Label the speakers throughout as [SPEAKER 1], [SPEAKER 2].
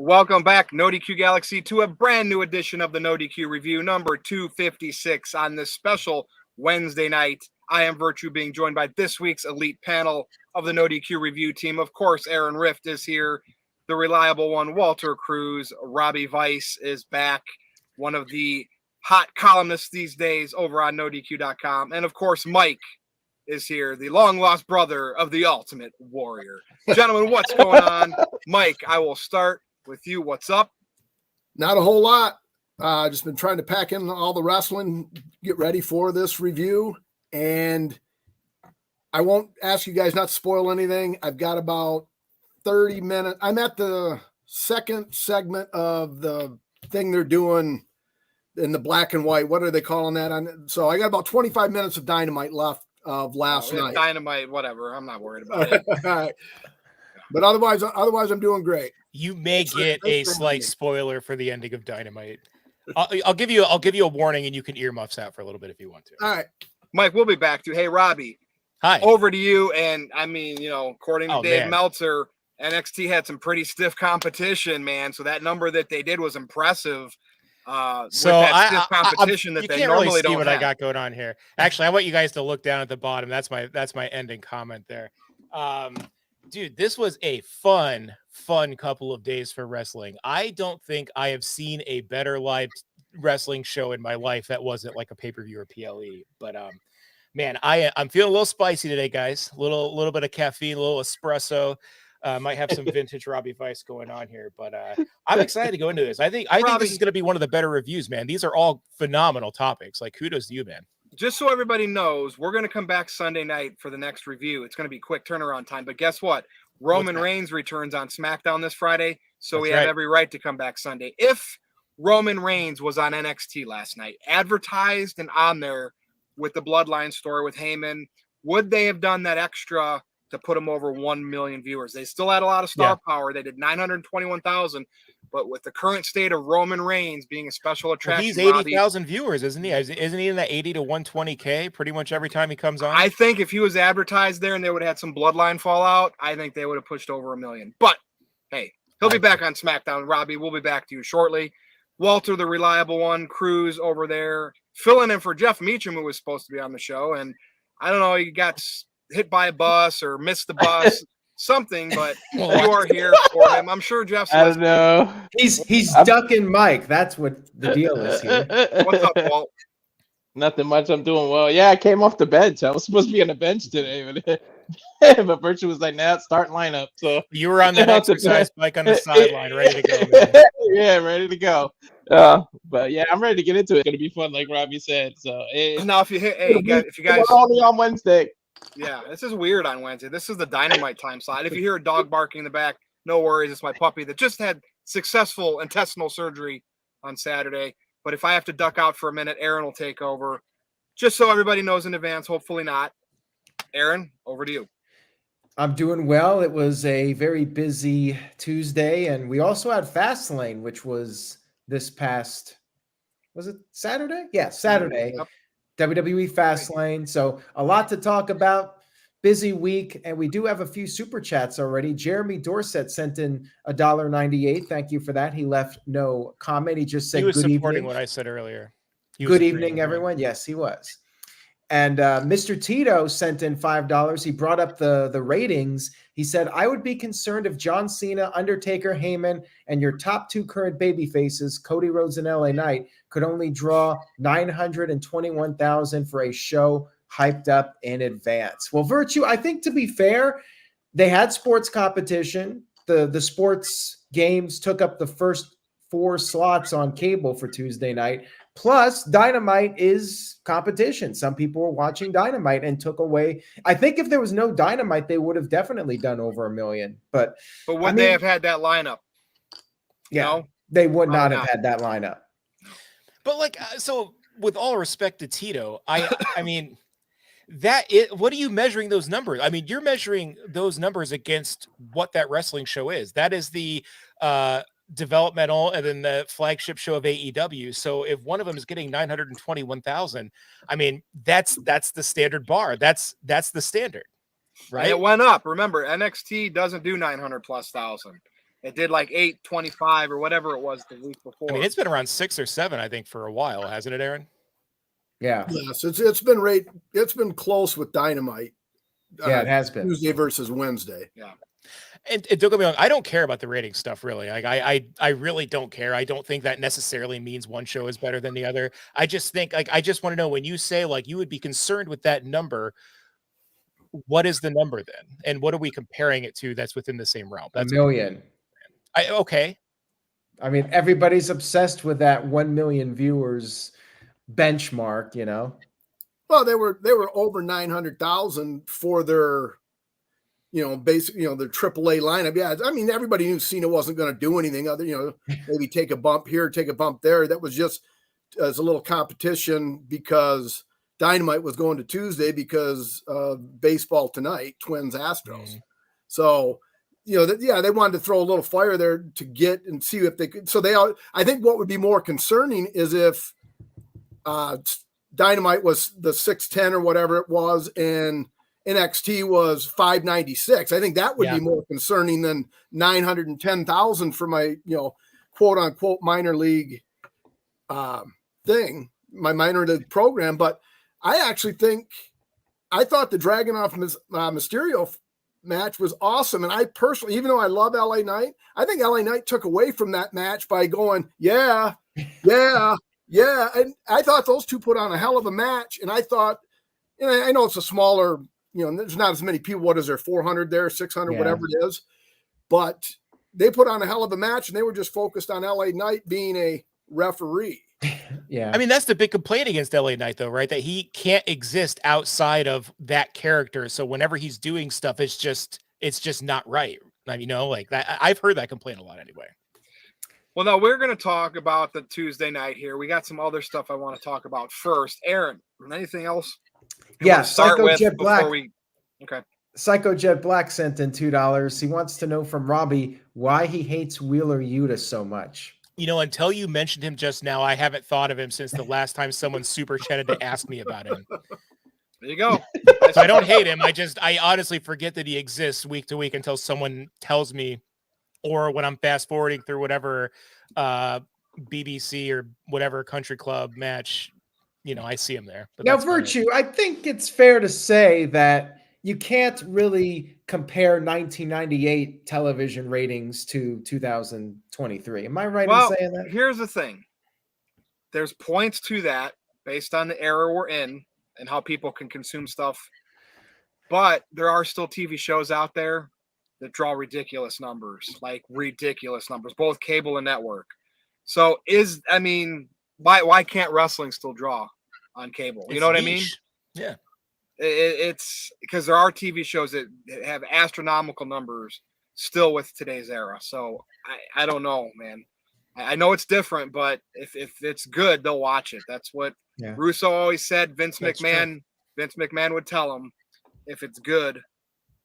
[SPEAKER 1] Welcome back, NoDQ Galaxy, to a brand new edition of the NoDQ Review, number 256 on this special Wednesday night. I am Virtue, being joined by this week's elite panel of the NoDQ Review team. Of course, Aaron Rift is here, the reliable one, Walter Cruz. Robbie Weiss is back, one of the hot columnists these days over on NoDQ.com. And of course, Mike is here, the long-lost brother of the Ultimate Warrior. Gentlemen, what's going on? Mike, I will start with you. What's up?
[SPEAKER 2] Not a whole lot. Just been trying to pack in all the wrestling, get ready for this review. And I won't ask you guys not to spoil anything. I've got about 30 minutes. I'm at the second segment of the thing they're doing in the black and white. What are they calling that? So I got about 25 minutes of Dynamite left of last night.
[SPEAKER 1] Dynamite, whatever. I'm not worried about it.
[SPEAKER 2] All right. But otherwise, I'm doing great.
[SPEAKER 3] You may get a slight spoiler for the ending of Dynamite. I'll give you a warning, and you can earmuffs out for a little bit if you want to.
[SPEAKER 2] All right,
[SPEAKER 1] Mike, we'll be back to you. Hey, Robbie.
[SPEAKER 3] Hi.
[SPEAKER 1] Over to you. And I mean, according to Dave Meltzer, NXT had some pretty stiff competition, man. So that number that they did was impressive.
[SPEAKER 3] So
[SPEAKER 1] stiff competition that they normally don't have.
[SPEAKER 3] What I got going on here. Actually, I want you guys to look down at the bottom. That's my ending comment there. Dude, this was a fun couple of days for wrestling. I don't think I have seen a better live wrestling show in my life that wasn't like a pay-per-view or PLE. But man, I'm feeling a little spicy today, guys. A little bit of caffeine, a little espresso. Might have some vintage Robbie Weiss going on here, but I'm excited to go into this. I think this is going to be one of the better reviews, man. These are all phenomenal topics. Like, kudos to you, man.
[SPEAKER 1] Just so everybody knows, we're going to come back Sunday night for the next review. It's going to be quick turnaround time. But guess what? Roman Reigns returns on SmackDown this Friday, so we have every right to come back Sunday. If Roman Reigns was on NXT last night, advertised and on there with the Bloodline story with Heyman, would they have done that extra to put him over 1 million viewers? They still had a lot of star power. They did 921,000. But with the current state of Roman Reigns being a special attraction,
[SPEAKER 3] he's 80,000 viewers, isn't he? Isn't he in that 80 to 120K pretty much every time he comes on?
[SPEAKER 1] I think if he was advertised there and they would have had some bloodline fallout, I think they would have pushed over 1 million. But hey, he'll be back on SmackDown. Robbie, we'll be back to you shortly. Walter, the reliable one, Cruz over there, filling in for Jeff Meacham, who was supposed to be on the show. And I don't know, he got hit by a bus or missed the bus. Something, but you are here for him. I'm sure Jeff's
[SPEAKER 4] I don't know.
[SPEAKER 5] He's ducking Mike. That's what the deal is here.
[SPEAKER 1] What's up, Walt?
[SPEAKER 4] Nothing much. I'm doing well. Yeah, I came off the bench. I was supposed to be on the bench today, but Virtue was like, "Nah, start lineup." So
[SPEAKER 3] you were on that exercise bike on the sideline, ready to go, man.
[SPEAKER 4] Yeah, ready to go. But yeah, I'm ready to get into it. It's gonna be fun, like Robbie said. So
[SPEAKER 1] now, if you guys
[SPEAKER 4] only on Wednesday.
[SPEAKER 1] Yeah, this is weird on Wednesday. This is the Dynamite time slot. If you hear a dog barking in the back, no worries. It's my puppy that just had successful intestinal surgery on Saturday. But if I have to duck out for a minute, Aaron will take over. Just so everybody knows in advance, hopefully not. Aaron, over to you.
[SPEAKER 5] I'm doing well. It was a very busy Tuesday, and we also had Fastlane, which was this past, was it Saturday? Yeah, Saturday. Yep. WWE Fastlane. So a lot to talk about. Busy week, and we do have a few super chats already. Jeremy Dorset sent in $1.98. Thank you for that. He left no comment. He just said,
[SPEAKER 3] "Good evening."
[SPEAKER 5] Supporting
[SPEAKER 3] what I said earlier.
[SPEAKER 5] Good evening, everyone. Yes, he was. And Mr. Tito sent in $5. He brought up the ratings. He said, "I would be concerned if John Cena, Undertaker, Heyman, and your top two current baby faces, Cody Rhodes and LA Knight, could only draw 921,000 for a show hyped up in advance." Well, Virtue, I think to be fair, they had sports competition. The sports games took up the first 4 slots on cable for Tuesday night. Plus, Dynamite is competition. Some people were watching Dynamite and took away. I think if there was no Dynamite, they would have definitely done over 1 million. But
[SPEAKER 1] would they have had that lineup?
[SPEAKER 5] Yeah, they would not have had that lineup.
[SPEAKER 3] But so with all respect to Tito, I mean, what are you measuring those numbers? I mean, you're measuring those numbers against what that wrestling show is. That is the developmental and then the flagship show of AEW. So if one of them is getting 921,000, I mean, that's the standard bar. That's the standard, right?
[SPEAKER 1] And it went up. Remember, NXT doesn't do 900,000+. It did like 825 or whatever it was the week before.
[SPEAKER 3] I mean, it's been around 6 or 7, I think, for a while, hasn't it, Aaron?
[SPEAKER 5] Yeah.
[SPEAKER 2] Yes, it's been close with Dynamite.
[SPEAKER 5] Yeah, it has been.
[SPEAKER 2] Tuesday versus Wednesday.
[SPEAKER 1] Yeah.
[SPEAKER 3] And don't get me wrong, I don't care about the rating stuff, really. Like I really don't care. I don't think that necessarily means one show is better than the other. I just think, like, I just want to know, when you say, like, you would be concerned with that number, what is the number then? And what are we comparing it to that's within the same realm? That's
[SPEAKER 5] a million.
[SPEAKER 3] Okay.
[SPEAKER 5] I mean, everybody's obsessed with that 1 million viewers benchmark, you know.
[SPEAKER 2] Well, they were over 900,000 for their, basic, their AAA lineup. Yeah, I mean, everybody knew Cena wasn't going to do anything other, maybe take a bump here, take a bump there. That was just as a little competition because Dynamite was going to Tuesday because of baseball tonight, Twins Astros. So, they wanted to throw a little fire there to get and see if they could. So I think what would be more concerning is if Dynamite was the 610 or whatever it was, and NXT was 596. I think that would be more concerning than 910,000 for my, quote unquote minor league thing, my minor league program. But I actually I thought the Dragunov Mysterio match was awesome. And I personally, even though I love LA Knight, I think LA Knight took away from that match by going, yeah. And I thought those two put on a hell of a match. And I thought, I know it's a smaller, there's not as many people. What is there, 400 there, 600, whatever it is. But they put on a hell of a match, and they were just focused on LA Knight being a referee.
[SPEAKER 5] Yeah.
[SPEAKER 3] I mean, that's the big complaint against LA Knight, though, right? That he can't exist outside of that character. So whenever he's doing stuff, it's just not right. I mean, like that. I've heard that complaint a lot anyway.
[SPEAKER 1] Well, now we're going to talk about the Tuesday night here. We got some other stuff I want to talk about first. Aaron, anything else?
[SPEAKER 5] Yeah,
[SPEAKER 1] start
[SPEAKER 5] Psycho
[SPEAKER 1] with
[SPEAKER 5] Jet Black.
[SPEAKER 1] Okay.
[SPEAKER 5] Psycho Jet Black sent in $2. He wants to know from Robbie why he hates Wheeler Yuta so much.
[SPEAKER 3] Until you mentioned him just now, I haven't thought of him since the last time someone super chatted to ask me about him.
[SPEAKER 1] There you go.
[SPEAKER 3] So I don't hate him. I honestly forget that he exists week to week until someone tells me, or when I'm fast forwarding through whatever BBC or whatever country club match, I see him there. But
[SPEAKER 5] now, Virtue, I think it's fair to say that you can't really compare 1998 television ratings to 2023. Am I right in saying that?
[SPEAKER 1] Here's the thing. There's points to that based on the era we're in and how people can consume stuff. But there are still TV shows out there that draw ridiculous numbers, both cable and network. So why can't wrestling still draw on cable? You know what I mean?
[SPEAKER 3] Yeah.
[SPEAKER 1] It's because there are TV shows that have astronomical numbers still with today's era. So I don't know, man. I know it's different, but if it's good, they'll watch it. That's what Russo always said. Vince McMahon would tell him, if it's good,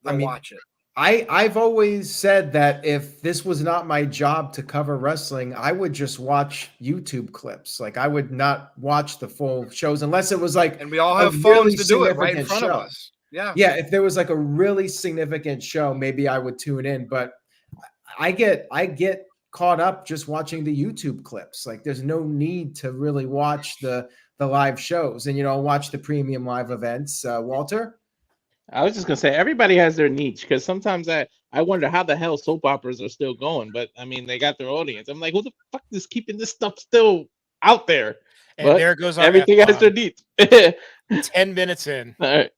[SPEAKER 1] they'll watch it.
[SPEAKER 5] I've always said that if this was not my job to cover wrestling, I would just watch YouTube clips. Like, I would not watch the full shows unless it was like,
[SPEAKER 1] and we all have phones to do it right in front of us. Yeah.
[SPEAKER 5] Yeah. If there was like a really significant show, maybe I would tune in, but I get caught up just watching the YouTube clips. Like, there's no need to really watch the live shows and, watch the premium live events. Walter?
[SPEAKER 4] I was just gonna say everybody has their niche, because sometimes I wonder how the hell soap operas are still going. But I mean, they got their audience. I'm like, who the fuck is keeping this stuff still out there?
[SPEAKER 3] And
[SPEAKER 4] but
[SPEAKER 3] there goes our
[SPEAKER 4] everything has their niche.
[SPEAKER 3] 10 minutes in.
[SPEAKER 4] All right.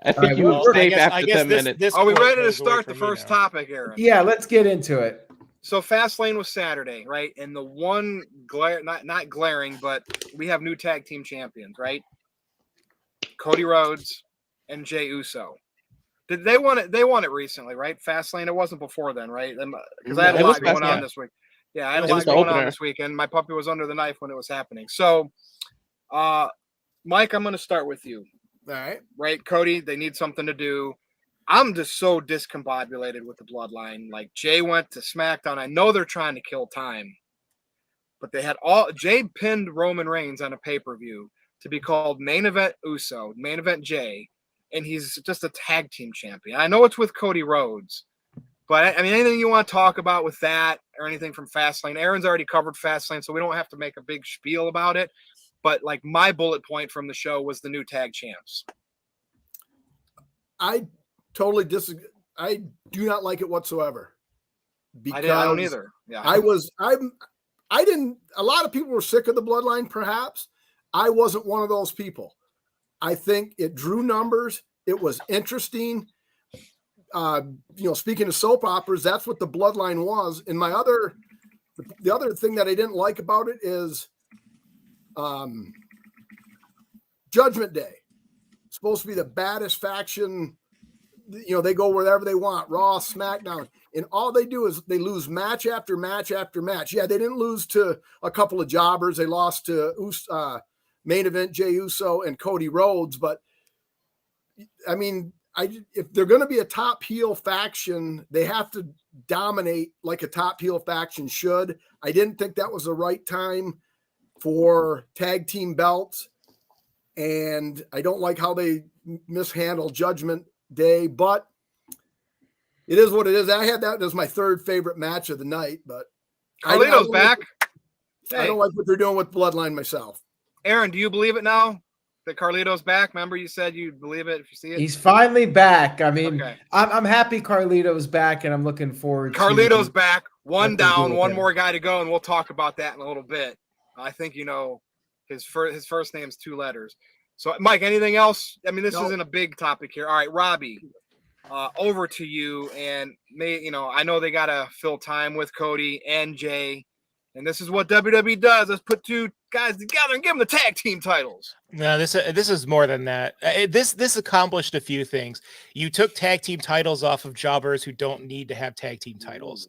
[SPEAKER 4] I think you were safe after 10 minutes.
[SPEAKER 1] Are we ready to start the first topic, Aaron?
[SPEAKER 5] Yeah, let's get into it.
[SPEAKER 1] So Fastlane was Saturday, right? And the one not glaring, but we have new tag team champions, right? Cody Rhodes and Jey Uso. Did they won it? They won it recently, right? Fastlane. It wasn't before then, right? Because I had a lot going on this week. Yeah, I had a lot going on this week, and my puppy was under the knife when it was happening. So, Mike, I'm going to start with you.
[SPEAKER 2] All right.
[SPEAKER 1] Right, Cody, they need something to do. I'm just so discombobulated with the bloodline. Like, Jay went to SmackDown. I know they're trying to kill time, but they had Jay pinned Roman Reigns on a pay-per-view to be called Main Event Uso, Main Event Jay, and he's just a tag team champion. I know it's with Cody Rhodes, But I mean, anything you want to talk about with that or anything from Fastlane? Aaron's already covered Fastlane, so we don't have to make a big spiel about it. But like my bullet point from the show was the new tag champs.
[SPEAKER 2] I totally disagree. I do not like it whatsoever.
[SPEAKER 1] I don't either. Yeah,
[SPEAKER 2] I didn't. A lot of people were sick of the bloodline. Perhaps I wasn't one of those people. I think it drew numbers. It was interesting. Speaking of soap operas, that's what the bloodline was. And the other thing that I didn't like about it is Judgment Day. It's supposed to be the baddest faction. They go wherever they want, Raw, SmackDown, and all they do is they lose match after match after match. Yeah, they didn't lose to a couple of jobbers. They lost to main event Jey Uso and Cody Rhodes. But I mean, if they're going to be a top heel faction, they have to dominate like a top heel faction should. I didn't think that was the right time for tag team belts, and I don't like how they mishandled Judgment Day, but it is what it is. I had that as my third favorite match of the night, but
[SPEAKER 1] Carlito's back.
[SPEAKER 2] I don't like what they're doing with Bloodline myself.
[SPEAKER 1] Aaron, do you believe it now that Carlito's back? Remember you said you'd believe it if you see it?
[SPEAKER 5] He's finally back. I mean,
[SPEAKER 1] okay.
[SPEAKER 5] I'm happy Carlito's back, and I'm looking forward
[SPEAKER 1] Carlito's back. One down, one
[SPEAKER 5] him.
[SPEAKER 1] more guy to go, and we'll talk about that in a little bit. I think his first name's 2 letters. So, Mike, anything else? I mean, this isn't a big topic here. All right, Robbie, over to you. And I know they gotta fill time with Cody and Jay, and this is what WWE does. Let's put 2 guys together and give them the tag team titles.
[SPEAKER 3] No, this is more than that. This accomplished a few things. You took tag team titles off of jobbers who don't need to have tag team titles.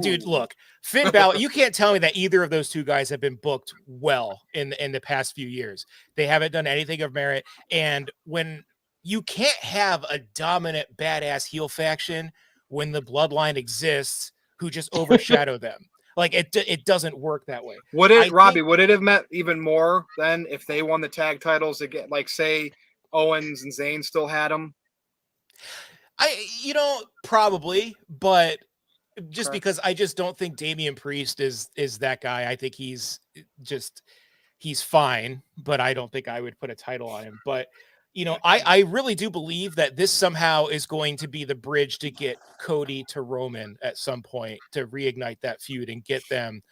[SPEAKER 3] Dude, look, Finn Balor, you can't tell me that either of those 2 guys have been booked well in the past few years. They haven't done anything of merit. And when you can't have a dominant, badass heel faction when the bloodline exists who just overshadow them. Like it doesn't work that way.
[SPEAKER 1] Would it have meant even more then if they won the tag titles again? Like say Owens and Zayn still had them?
[SPEAKER 3] Probably, but just because I just don't think Damian Priest is that guy. I think he's fine, but I don't think I would put a title on him. But I really do believe that this somehow is going to be the bridge to get Cody to Roman at some point to reignite that feud and get them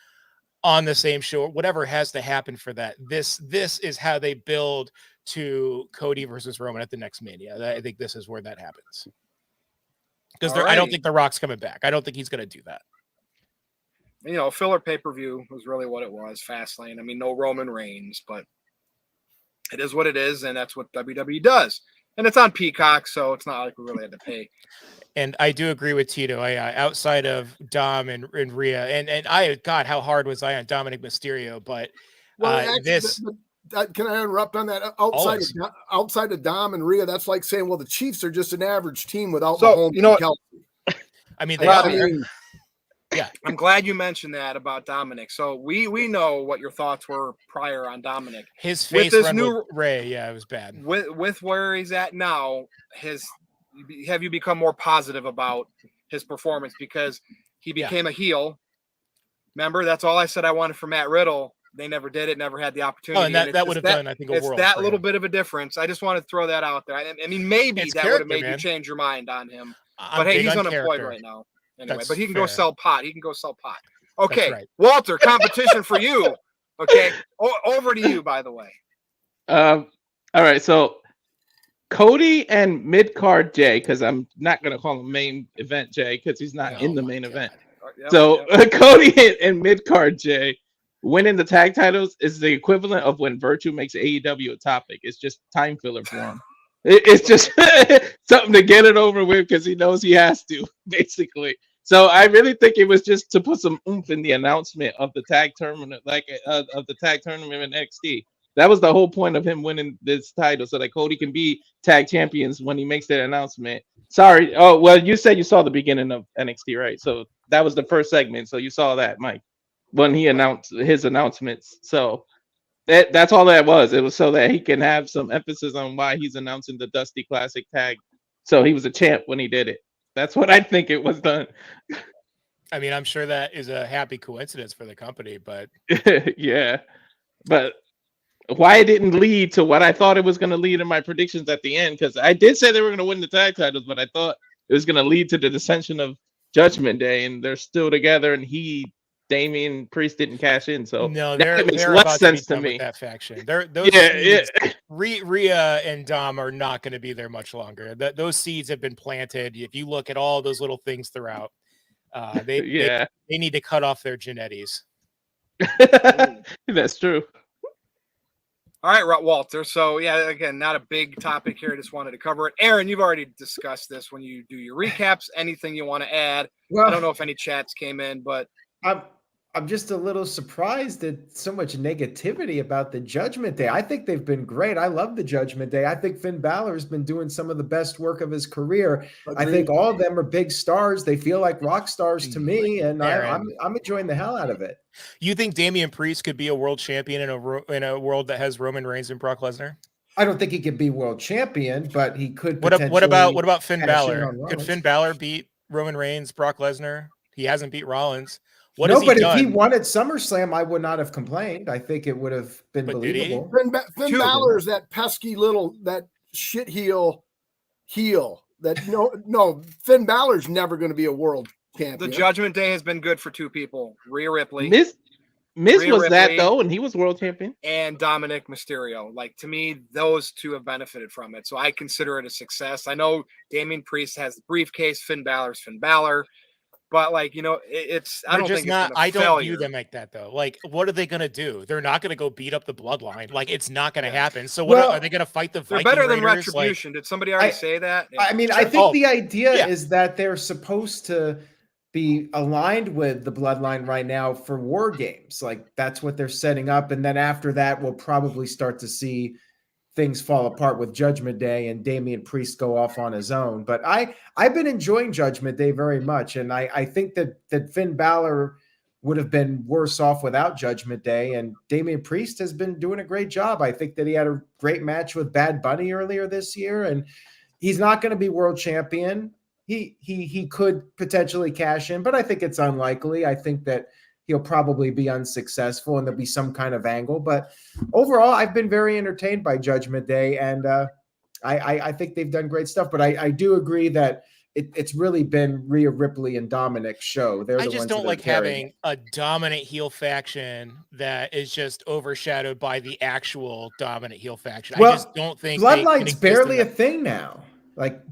[SPEAKER 3] on the same show. Whatever has to happen for that. This is how they build to Cody versus Roman at the next Mania. I think this is where that happens. Because I don't think The Rock's coming back. I don't think he's going to do that.
[SPEAKER 1] Filler pay-per-view was really what it was. Fastlane. I mean, no Roman Reigns, but it is what it is, and that's what WWE does. And it's on Peacock, so it's not like we really had to pay.
[SPEAKER 3] And I do agree with Tito. Outside of Dom and Rhea, and God, how hard was I on Dominic Mysterio? But
[SPEAKER 2] can I interrupt on that? Outside of Dom and Rhea, that's like saying, well, the Chiefs are just an average team without Mahomes and Kelsey.
[SPEAKER 3] I mean,
[SPEAKER 1] yeah. I'm glad you mentioned that about Dominic. So we know what your thoughts were prior on Dominic.
[SPEAKER 3] His face with Ray, it was bad.
[SPEAKER 1] With where he's at now, have you become more positive about his performance because he became a heel? Remember, that's all I said I wanted from Matt Riddle. They never did it, never had the opportunity.
[SPEAKER 3] Oh, and that would have done, I think, a world.
[SPEAKER 1] It's that little bit of a difference. I just wanted to throw that out there. I mean, maybe that would have made you change your mind on him. But hey, he's unemployed right now. Anyway, but he can go sell pot. Okay, right. Walter, competition for you. Okay, over to you, by the way.
[SPEAKER 4] All right, so Cody and mid-card Jay, because I'm not going to call him main event Jay because he's not in the main event. Cody and mid-card Jay winning the tag titles is the equivalent of when Virtue makes AEW a topic. It's just time filler for him. It's just something to get it over with because he knows he has to, basically. So I really think it was just to put some oomph in the announcement of the tag tournament, of the tag tournament in NXT. That was the whole point of him winning this title, so that Cody can be tag champions when he makes that announcement. Sorry. Oh, well, you said you saw the beginning of NXT, right? So that was the first segment. So you saw that, Mike, when he announced his announcements. So that's all that was. It was so that he can have some emphasis on why he's announcing the Dusty Classic tag. So he was a champ when he did it. That's what I think it was done.
[SPEAKER 3] I mean, I'm sure that is a happy coincidence for the company, but
[SPEAKER 4] yeah, but why it didn't lead to what I thought it was going to lead in my predictions at the end, because I did say they were going to win the tag titles, but I thought it was going to lead to the dissension of Judgment Day, and they're still together, and Damian Priest didn't cash in, so
[SPEAKER 3] no,
[SPEAKER 4] that makes
[SPEAKER 3] they're
[SPEAKER 4] less
[SPEAKER 3] about
[SPEAKER 4] sense
[SPEAKER 3] to be
[SPEAKER 4] to
[SPEAKER 3] done
[SPEAKER 4] me.
[SPEAKER 3] with that faction. Those seeds, Rhea and Dom are not going to be there much longer. Those seeds have been planted. If you look at all those little things throughout, they need to cut off their Genettis.
[SPEAKER 4] That's true.
[SPEAKER 1] All right, Walter. So, yeah, again, not a big topic here. I just wanted to cover it. Aaron, you've already discussed this when you do your recaps. Anything you want to add? Well, I don't know if any chats came in, but
[SPEAKER 5] I'm just a little surprised at so much negativity about the Judgment Day. I think they've been great. I love the Judgment Day. I think Finn Balor has been doing some of the best work of his career. Agreed. I think all of them are big stars. They feel like rock stars to me, and I'm enjoying the hell out of it.
[SPEAKER 3] You think Damian Priest could be a world champion in a world that has Roman Reigns and Brock Lesnar?
[SPEAKER 5] I don't think he could be world champion, but he could.
[SPEAKER 3] What about Finn Balor? Could Finn Balor beat Roman Reigns, Brock Lesnar? He hasn't beat Rollins. But
[SPEAKER 5] if he won at SummerSlam, I would not have complained. I think it would have been believable.
[SPEAKER 2] Finn Balor is that pesky that shit heel. That no, Finn Balor's never going to be a world champion.
[SPEAKER 1] The Judgment Day has been good for two people: Rhea Ripley.
[SPEAKER 4] Miz was that though, and he was world champion.
[SPEAKER 1] And Dominic Mysterio. Like, to me, those two have benefited from it, so I consider it a success. I know Damian Priest has the briefcase. Finn Balor's Finn Balor. But I don't think it's
[SPEAKER 3] I don't view them like that though. Like, what are they going to do? They're not going to go beat up the bloodline. Like, it's not going to happen. So are they going to fight the Viking
[SPEAKER 1] They're better
[SPEAKER 3] Raiders?
[SPEAKER 1] than Retribution. Did somebody already say that? Yeah.
[SPEAKER 5] I mean, I think the idea is that they're supposed to be aligned with the bloodline right now for War Games. Like, that's what they're setting up. And then after that, we'll probably start to see things fall apart with Judgment Day and Damian Priest go off on his own. But I've been enjoying Judgment Day very much. And I think that Finn Balor would have been worse off without Judgment Day. And Damian Priest has been doing a great job. I think that he had a great match with Bad Bunny earlier this year. And he's not going to be world champion. He could potentially cash in, but I think it's unlikely. I think that he'll probably be unsuccessful and there'll be some kind of angle. But overall, I've been very entertained by Judgment Day, and I think they've done great stuff. But I do agree that it's really been Rhea Ripley and Dominic's show.
[SPEAKER 3] I just don't like having a dominant heel faction that is just overshadowed by the actual dominant heel faction.
[SPEAKER 5] Well,
[SPEAKER 3] I just don't think
[SPEAKER 5] Bloodline's barely a thing now.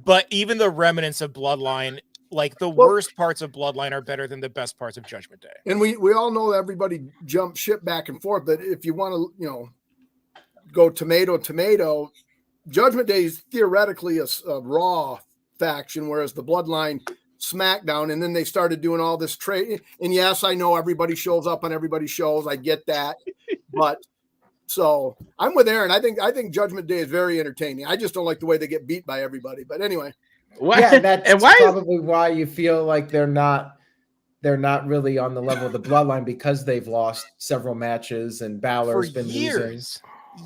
[SPEAKER 3] But even the remnants of Bloodline, like the worst parts of Bloodline, are better than the best parts of Judgment Day.
[SPEAKER 2] And we all know everybody jumps ship back and forth. But if you want to, go tomato, Judgment Day is theoretically a Raw faction, whereas the Bloodline SmackDown. And then they started doing all this trade. And yes, I know everybody shows up on everybody's shows. I get that, but. So I'm with Aaron. I think Judgment Day is very entertaining. I just don't like the way they get beat by everybody. But anyway.
[SPEAKER 5] Yeah, and that's probably why you feel like they're not really on the level of the Bloodline, because they've lost several matches and Balor's been losing.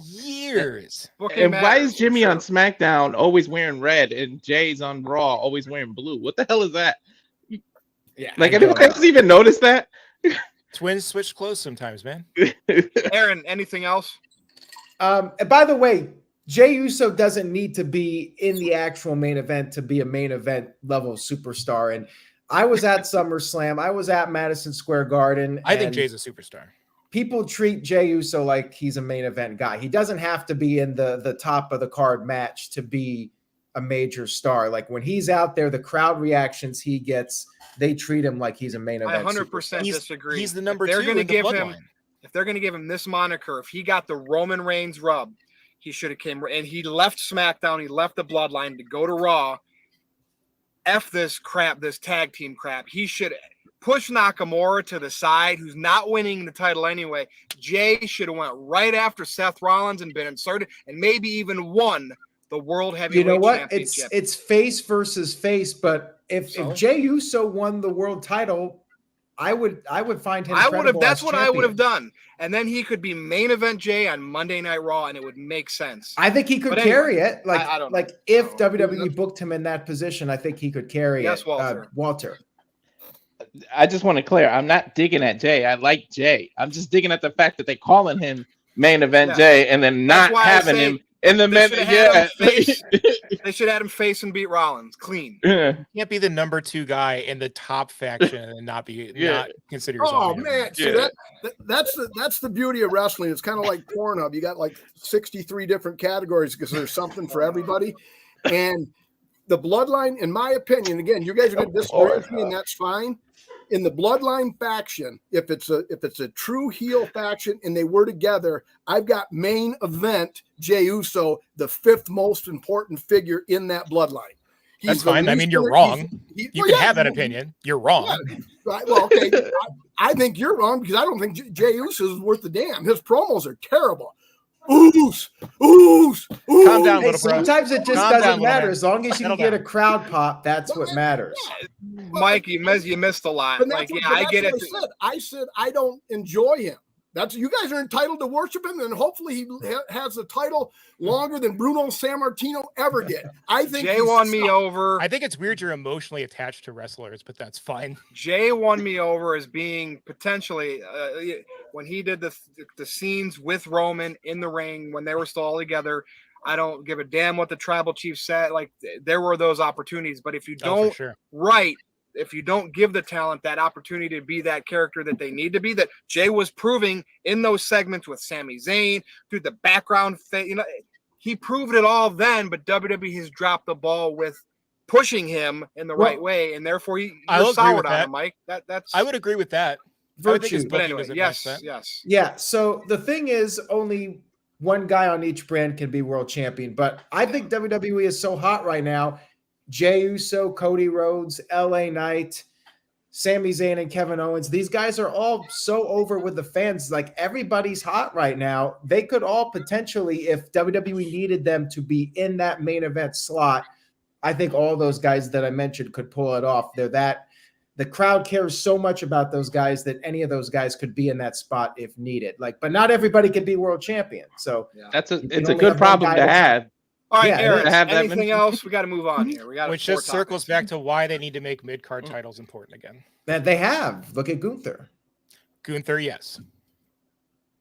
[SPEAKER 3] Years.
[SPEAKER 4] And why is Jimmy on SmackDown always wearing red and Jay's on Raw always wearing blue? What the hell is that?
[SPEAKER 5] Yeah,
[SPEAKER 4] anybody else even notice that?
[SPEAKER 3] Twins switch clothes sometimes, man.
[SPEAKER 1] Aaron, anything else?
[SPEAKER 5] And by the way, Jey Uso doesn't need to be in the actual main event to be a main event level superstar. And I was at SummerSlam. I was at Madison Square Garden.
[SPEAKER 3] I think Jay's a superstar.
[SPEAKER 5] People treat Jey Uso like he's a main event guy. He doesn't have to be in the top of the card match to be a major star. Like, when he's out there, the crowd reactions he gets, they treat him like he's a main event.
[SPEAKER 1] I 100% disagree.
[SPEAKER 3] He's the number 2 in the Bloodline.
[SPEAKER 1] If they're going to give him this moniker, if he got the Roman Reigns rub, he should have came, and he left SmackDown, he left the Bloodline to go to Raw. F this crap, this tag team crap. He should push Nakamura to the side, who's not winning the title anyway. Jay should have went right after Seth Rollins and been inserted, and maybe even won the World Heavyweight Championship.
[SPEAKER 5] It's face versus face, but if Jey Uso won the world title, I would find him.
[SPEAKER 1] I would have.
[SPEAKER 5] credible
[SPEAKER 1] That's
[SPEAKER 5] as
[SPEAKER 1] what I would have
[SPEAKER 5] champion.
[SPEAKER 1] done, and then he could be main event Jay on Monday Night Raw, and it would make sense.
[SPEAKER 5] I think he could
[SPEAKER 1] But anyway,
[SPEAKER 5] carry it. Like,
[SPEAKER 1] I don't know.
[SPEAKER 5] like if
[SPEAKER 1] I don't know.
[SPEAKER 5] WWE booked him in that position, I think he could carry
[SPEAKER 1] Yes,
[SPEAKER 5] it.
[SPEAKER 1] Walter.
[SPEAKER 5] Walter.
[SPEAKER 4] I just want to clear. I'm not digging at Jay. I like Jay. I'm just digging at the fact that they calling him main event Jay and then not having him in the main. Yeah,
[SPEAKER 1] they should have him face and beat Rollins clean.
[SPEAKER 3] Can't be the number 2 guy in the top faction and not be not consider yourself.
[SPEAKER 2] Oh man, see, that's the beauty of wrestling. It's kind of like Pornhub. You got like 63 different categories because there's something for everybody. And the bloodline, in my opinion, again, you guys are going to disagree with me, and that's fine. In the bloodline faction, if it's a true heel faction and they were together, I've got main event Jey Uso, the 5th most important figure in that bloodline.
[SPEAKER 3] That's fine. I mean, you're wrong. You can have that opinion. You're wrong.
[SPEAKER 2] Yeah, right. Well, okay. I think you're wrong because I don't think Jey Uso is worth the damn. His promos are terrible. Ooze.
[SPEAKER 3] Calm down, little bro.
[SPEAKER 5] Sometimes it just doesn't matter. As long as you
[SPEAKER 3] Settle
[SPEAKER 5] get
[SPEAKER 3] down.
[SPEAKER 5] a crowd pop, that's what matters.
[SPEAKER 1] Mike, you missed a lot. Like, I get it.
[SPEAKER 2] I said I don't enjoy him. That's you guys are entitled to worship him, and hopefully he has the title longer than Bruno Sammartino ever did. I think
[SPEAKER 1] Jay won me over.
[SPEAKER 3] I think it's weird you're emotionally attached to wrestlers, but that's fine.
[SPEAKER 1] Jay won me over as being potentially when he did the scenes with Roman in the ring when they were still all together. I don't give a damn what the tribal chief said. Like, there were those opportunities, but if you don't if you don't give the talent that opportunity to be that character that they need to be, that Jay was proving in those segments with Sami Zayn, through the background, he proved it all then, but WWE has dropped the ball with pushing him in the right way, and therefore you're soured on him, Mike. That's
[SPEAKER 3] I would agree with that.
[SPEAKER 5] Virtue.
[SPEAKER 1] But anyway, yes.
[SPEAKER 5] Yeah, so the thing is, only one guy on each brand can be world champion, but I think WWE is so hot right now. Jey Uso, Cody Rhodes, LA Knight, Sami Zayn, and Kevin Owens. These guys are all so over with the fans. Like, everybody's hot right now. They could all potentially, if WWE needed them to be in that main event slot, I think all those guys that I mentioned could pull it off. The crowd cares so much about those guys that any of those guys could be in that spot if needed. Like, but not everybody could be world champion. So
[SPEAKER 4] it's a good problem to have.
[SPEAKER 1] All right, Eric, anything else? We got to move on here.
[SPEAKER 3] Which just circles back to why they need to make mid-card titles important again.
[SPEAKER 5] That they have. Look at Gunther.
[SPEAKER 3] Yes.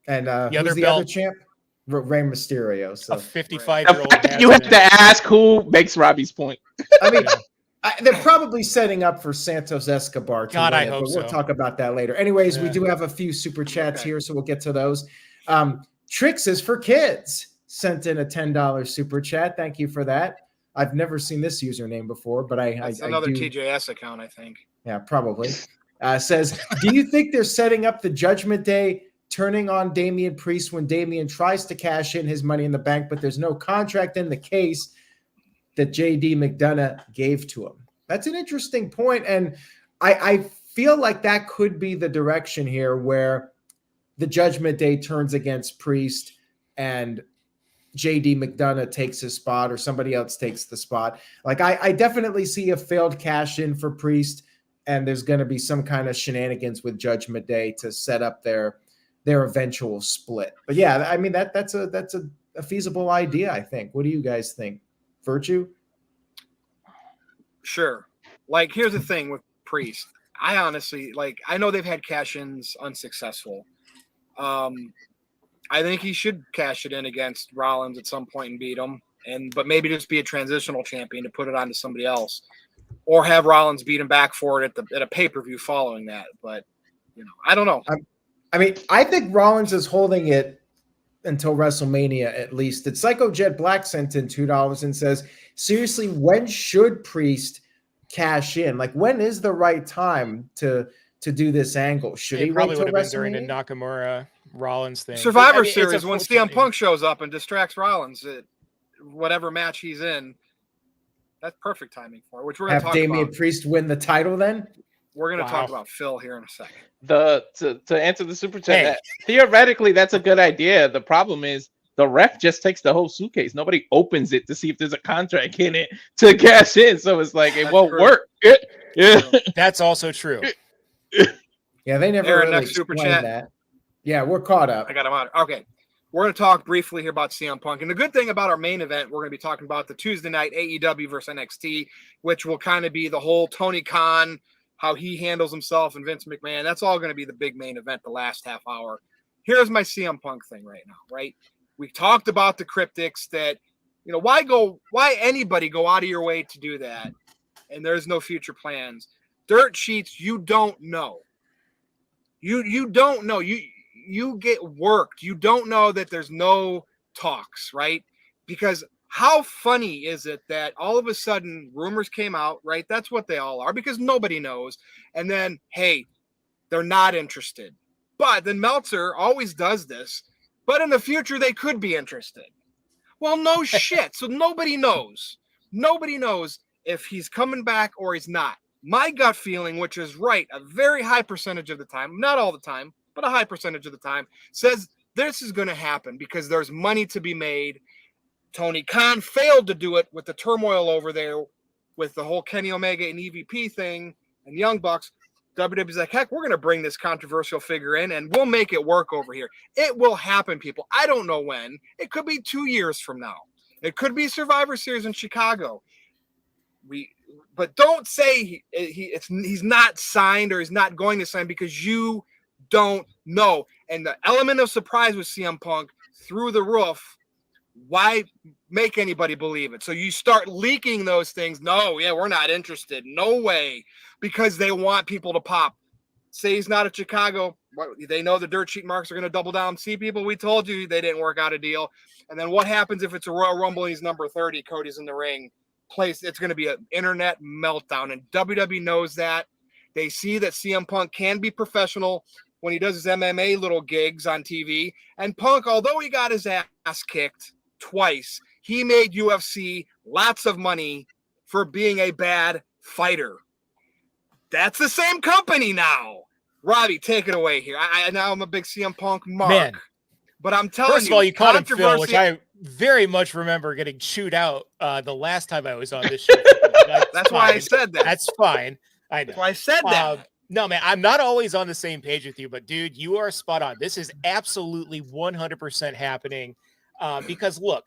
[SPEAKER 5] And
[SPEAKER 3] the
[SPEAKER 5] who's the other champ? Rey Mysterio. So
[SPEAKER 3] a 55-year-old.
[SPEAKER 4] You have to ask who makes Robbie's point.
[SPEAKER 5] I mean, they're probably setting up for Santos Escobar.
[SPEAKER 3] I hope
[SPEAKER 5] so. We'll talk about that later. Anyways, we do have a few super chats here, so we'll get to those. Tricks is for kids. Sent in a $10 super chat. Thank you for that. I've never seen this username before, but
[SPEAKER 1] That's another TJS account, I think.
[SPEAKER 5] Yeah, probably. Says, do you think they're setting up the Judgment Day, turning on Damian Priest when Damian tries to cash in his Money in the Bank, but there's no contract in the case that JD McDonough gave to him? That's an interesting point, and I feel like that could be the direction here, where the Judgment Day turns against Priest and JD McDonough takes his spot, or somebody else takes the spot. Like, I definitely see a failed cash in for Priest, and there's going to be some kind of shenanigans with Judgment Day to set up their eventual split. But yeah, I mean, that's a feasible idea, I think. What do you guys think? Virtue?
[SPEAKER 1] Sure. Like, here's the thing with Priest. I honestly, I know they've had cash-ins unsuccessful. I think he should cash it in against Rollins at some point and beat him, but maybe just be a transitional champion to put it on to somebody else, or have Rollins beat him back for it at a pay-per-view following that. But I don't know.
[SPEAKER 5] I mean, I think Rollins is holding it until WrestleMania at least. It's Psycho Jet Black sent in $2 and says, seriously, when should Priest cash in? Like, when is the right time to do this angle? Should he
[SPEAKER 3] probably
[SPEAKER 5] wait till
[SPEAKER 3] would have been during the
[SPEAKER 5] WrestleMania?
[SPEAKER 3] Nakamura Rollins thing.
[SPEAKER 1] Survivor Series, when CM Punk shows up and distracts Rollins at whatever match he's in, that's perfect timing for it, which we're going to talk
[SPEAKER 5] Damian
[SPEAKER 1] about.
[SPEAKER 5] Priest win the title then?
[SPEAKER 1] We're going to talk about Phil here in a second.
[SPEAKER 4] To answer the super chat, theoretically, that's a good idea. The problem is the ref just takes the whole suitcase. Nobody opens it to see if there's a contract in it to cash in. So it's like, it won't work.
[SPEAKER 3] That's also true.
[SPEAKER 5] Yeah, they never
[SPEAKER 1] Aaron,
[SPEAKER 5] really
[SPEAKER 1] next super
[SPEAKER 5] explained
[SPEAKER 1] chat.
[SPEAKER 5] that. Yeah, we're caught up.
[SPEAKER 1] I got him on. Okay. We're going to talk briefly here about CM Punk. And the good thing about our main event, we're going to be talking about the Tuesday night AEW versus NXT, which will kind of be the whole Tony Khan, how he handles himself, and Vince McMahon. That's all going to be the big main event, the last half hour. Here's my CM Punk thing right now, right? We talked about the cryptics that, why anybody go out of your way to do that? And there's no future plans. Dirt sheets, you don't know. You don't know. You get worked. You don't know that there's no talks, right? Because how funny is it that all of a sudden rumors came out, right? That's what they all are, because nobody knows. And then, hey, they're not interested. But then Meltzer always does this. But in the future, they could be interested. Well, no shit. So nobody knows. Nobody knows if he's coming back or he's not. My gut feeling, which is right, a very high percentage of the time, not all the time, but a high percentage of the time, says this is going to happen because there's money to be made. Tony Khan failed to do it with the turmoil over there with the whole Kenny Omega and EVP thing and Young Bucks. WWE's like, heck, we're going to bring this controversial figure in and we'll make it work over here. It will happen, people. I don't know when. It could be 2 years from now. It could be Survivor Series in Chicago. But don't say he's not signed or he's not going to sign, because you don't know. And the element of surprise with CM Punk through the roof. Why make anybody believe it? So you start leaking those things. No, yeah, we're not interested. No way. Because they want people to pop. Say he's not at Chicago. They know the dirt sheet marks are going to double down. See, people, we told you they didn't work out a deal. And then what happens if it's a Royal Rumble and he's number 30, Cody's in the ring? It's going to be an internet meltdown. And WWE knows that. They see that CM Punk can be professional when he does his MMA little gigs on TV. And Punk, although he got his ass kicked twice, he made UFC lots of money for being a bad fighter. That's the same company now. Robbie, take it away here. Now I'm a big CM Punk mark.
[SPEAKER 3] Man.
[SPEAKER 1] But I'm telling you,
[SPEAKER 3] first of all, you called him Phil, which I very much remember getting chewed out the last time I was on this show.
[SPEAKER 1] That's why I said that.
[SPEAKER 3] That's fine. I know.
[SPEAKER 1] That's why I said that.
[SPEAKER 3] No, man, I'm not always on the same page with you, but dude, you are spot on. This is absolutely 100% happening. Because look,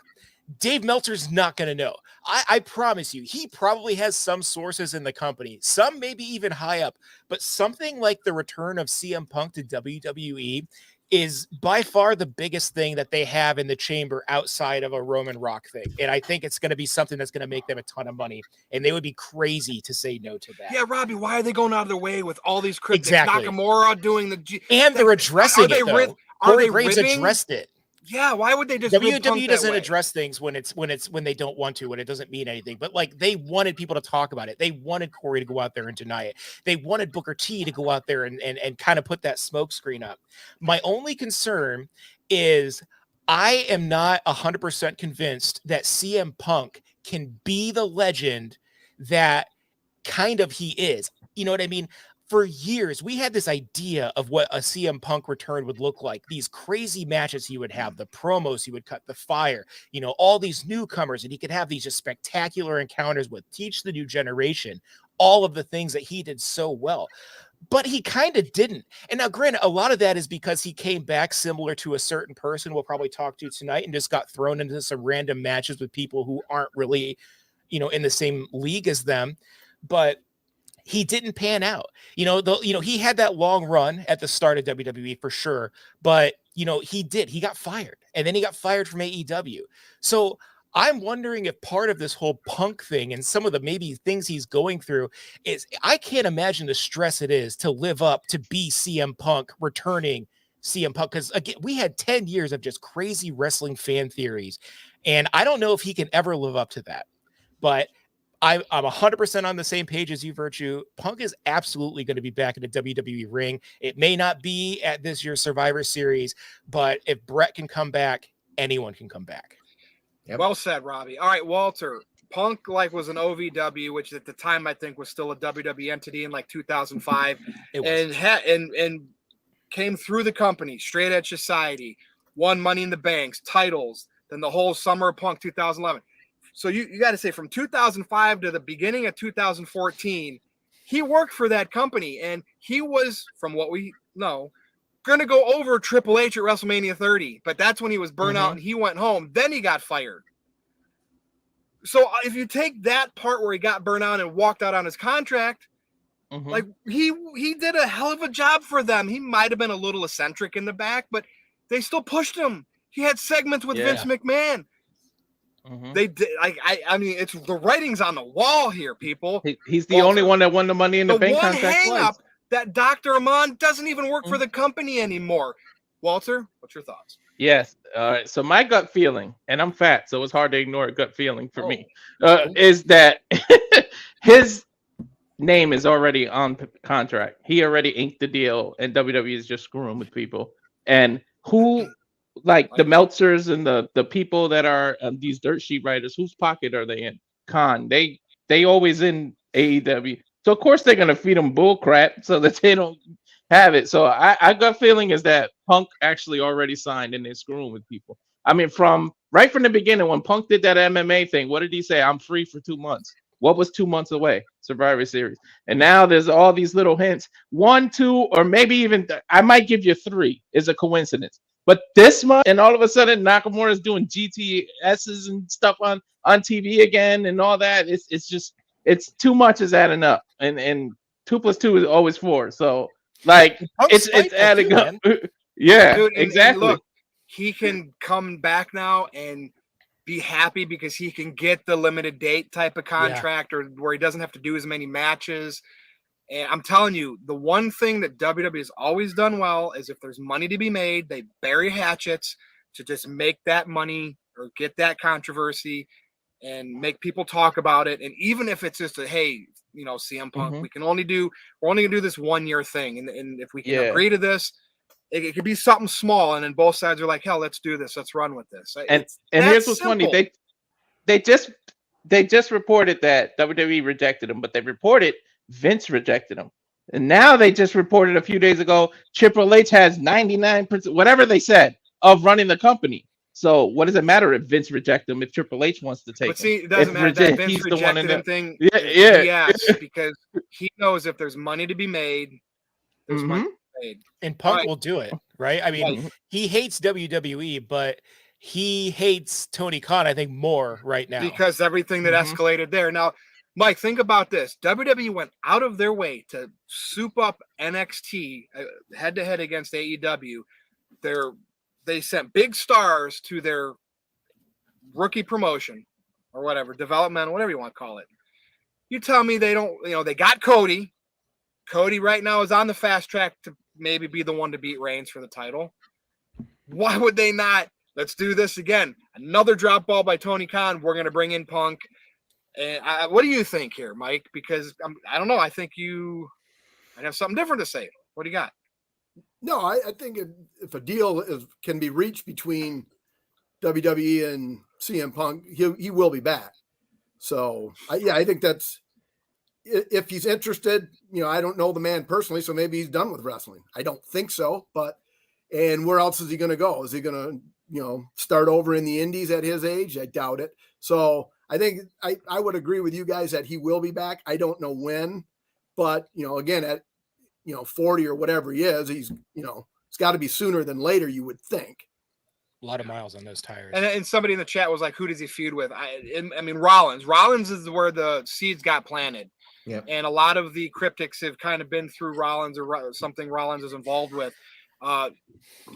[SPEAKER 3] Dave Meltzer's not going to know. I promise you, he probably has some sources in the company, some maybe even high up, but something like the return of CM Punk to WWE is by far the biggest thing that they have in the chamber outside of a Roman Rock thing. And I think it's going to be something that's going to make them a ton of money. And they would be crazy to say no to that.
[SPEAKER 1] Yeah, Robbie, why are they going out of their way with all these critics?
[SPEAKER 3] Exactly.
[SPEAKER 1] Nakamura doing the...
[SPEAKER 3] And they're addressing it, though. Corey Graves addressed it.
[SPEAKER 1] Yeah, why would they just
[SPEAKER 3] WWE doesn't address things when they don't want to, when it doesn't mean anything. But like, they wanted people to talk about it. They wanted Corey to go out there and deny it. They wanted Booker T to go out there and kind of put that smoke screen up. My only concern is I am not 100% convinced that CM Punk can be the legend that kind of he is. You know what I mean? For years, we had this idea of what a CM Punk return would look like. These crazy matches he would have, the promos he would cut, the fire, all these newcomers, and he could have these just spectacular encounters with Teach the New Generation, all of the things that he did so well. But he kind of didn't. And now, granted, a lot of that is because he came back similar to a certain person we'll probably talk to tonight and just got thrown into some random matches with people who aren't really, in the same league as them. But he didn't pan out. He had that long run at the start of WWE for sure, but he got fired, and then he got fired from AEW. So I'm wondering if part of this whole Punk thing and some of the maybe things he's going through is, I can't imagine the stress it is to live up to be CM Punk, returning CM Punk. Because again, we had 10 years of just crazy wrestling fan theories, and I don't know if he can ever live up to that. But I'm 100% on the same page as you, Virtue. Punk is absolutely going to be back in the WWE ring. It may not be at this year's Survivor Series, but if Brett can come back, anyone can come back.
[SPEAKER 1] Yep. Well said, Robbie. All right, Walter. Punk was an OVW, which at the time I think was still a WWE entity in 2005, and came through the company, Straight Edge Society, won Money in the Banks, titles, then the whole Summer of Punk 2011. So you got to say, from 2005 to the beginning of 2014, he worked for that company, and he was, from what we know, going to go over Triple H at WrestleMania 30, but that's when he was burnt out and he went home. Then he got fired. So if you take that part where he got burnt out and walked out on his contract, like he did a hell of a job for them. He might have been a little eccentric in the back, but they still pushed him. He had segments with Vince McMahon. They did. I mean, it's the writing's on the wall here, people.
[SPEAKER 4] He's the only one that won the Money in the Bank contract.
[SPEAKER 1] Hang up that Dr. Amon doesn't even work for the company anymore. Walter, what's your thoughts?
[SPEAKER 4] Yes. All right. So my gut feeling, and I'm fat, so it's hard to ignore a gut feeling for me, is that his name is already on contract. He already inked the deal, and WWE is just screwing with people. And who, like the Meltzers and the people that are these dirt sheet writers, whose pocket are they in? Khan. They always in AEW. So of course they're gonna feed them bull crap so that they don't have it. So I got feeling is that Punk actually already signed and they're screwing with people. I mean, from the beginning, when Punk did that MMA thing, what did he say? I'm free for 2 months. What was 2 months away? Survivor Series. And now there's all these little hints. 1, 2, or maybe even I might give you 3 is a coincidence. But this month, and all of a sudden Nakamura is doing GTSs and stuff on TV again and all that. It's just too much is adding up. And 2 + 2 is always 4. So like it's adding up. Yeah, dude, exactly.
[SPEAKER 1] And look, he can come back now and be happy because he can get the limited date type of contract or where he doesn't have to do as many matches. And I'm telling you, the one thing that WWE has always done well is if there's money to be made, they bury hatchets to just make that money or get that controversy and make people talk about it. And even if it's just hey, CM Punk, we're only gonna do this 1 year thing. And if we can agree to this, it could be something small. And then both sides are like, hell, let's do this. Let's run with this.
[SPEAKER 4] And here's what's funny. They just reported that WWE rejected him, but they reported Vince rejected him. And now they just reported a few days ago, Triple H has 99%, whatever they said, of running the company. So what does it matter if Vince rejects him if Triple H wants to take him?
[SPEAKER 1] It doesn't matter that Vince rejected him thing. Yes, because he knows if there's money to be made, there's money to be made.
[SPEAKER 3] And Punk will do it, right? I mean, he hates WWE, but he hates Tony Khan, I think, more right now.
[SPEAKER 1] Because everything that escalated there. Now, Mike, think about this. WWE went out of their way to soup up NXT head-to-head against AEW. They sent big stars to their rookie promotion or whatever, developmental, whatever you want to call it. You tell me they don't, they got Cody. Cody right now is on the fast track to maybe be the one to beat Reigns for the title. Why would they not? Let's do this again. Another drop ball by Tony Khan. We're going to bring in Punk. And what do you think here, Mike? Because I don't know. I think you might have something different to say. What do you got?
[SPEAKER 2] No, I think if a deal can be reached between WWE and CM Punk, he will be back. So, I think that's if he's interested. I don't know the man personally, so maybe he's done with wrestling. I don't think so, and where else is he going to go? Is he going to, start over in the indies at his age? I doubt it. So I think I would agree with you guys that he will be back. I don't know when, but again, at 40 or whatever he is, he's it's got to be sooner than later, you would think.
[SPEAKER 3] A lot of miles on those tires.
[SPEAKER 1] And somebody in the chat was like, who does he feud with? I mean, Rollins. Rollins is where the seeds got planted.
[SPEAKER 5] Yep.
[SPEAKER 1] And a lot of the cryptics have kind of been through Rollins or something Rollins is involved with.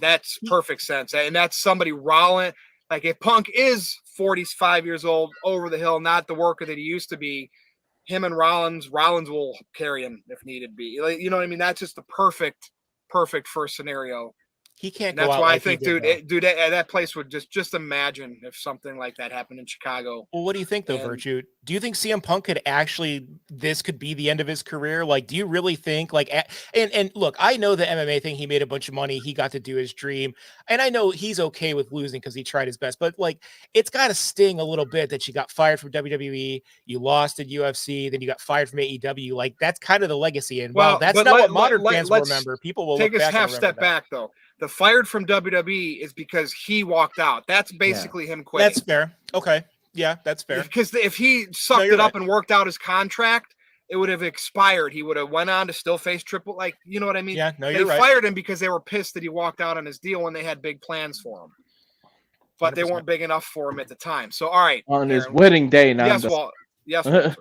[SPEAKER 1] That's perfect sense. And that's somebody Rollins, like if Punk is 45 years old, over the hill, not the worker that he used to be, him and Rollins will carry him if needed be. Like, you know what I mean? That's just the perfect first scenario.
[SPEAKER 3] He can't
[SPEAKER 1] go out. That's why I think, dude, that place would just imagine if something like that happened in Chicago.
[SPEAKER 3] Well, what do you think though, Virtue? Do you think CM Punk this could be the end of his career? Like, do you really think and look, I know the MMA thing, he made a bunch of money. He got to do his dream. And I know he's okay with losing because he tried his best, but like, it's got to sting a little bit that you got fired from WWE, you lost at UFC, then you got fired from AEW. Like that's kind of the legacy. And that's not what modern fans will remember. People will
[SPEAKER 1] take a half step back though. The fired from WWE is because he walked out. That's basically him quitting.
[SPEAKER 3] That's fair. Okay. Yeah, that's fair.
[SPEAKER 1] Because if he sucked it up and worked out his contract, it would have expired. He would have went on to still face Triple, like, you know what I mean?
[SPEAKER 3] Yeah, no,
[SPEAKER 1] they
[SPEAKER 3] you're right.
[SPEAKER 1] fired him because they were pissed that he walked out on his deal when they had big plans for him. But
[SPEAKER 3] 100%.
[SPEAKER 1] they weren't big enough for him at the time. So, all right.
[SPEAKER 4] On his
[SPEAKER 1] Aaron,
[SPEAKER 4] wedding day. Now
[SPEAKER 1] yes, Walter.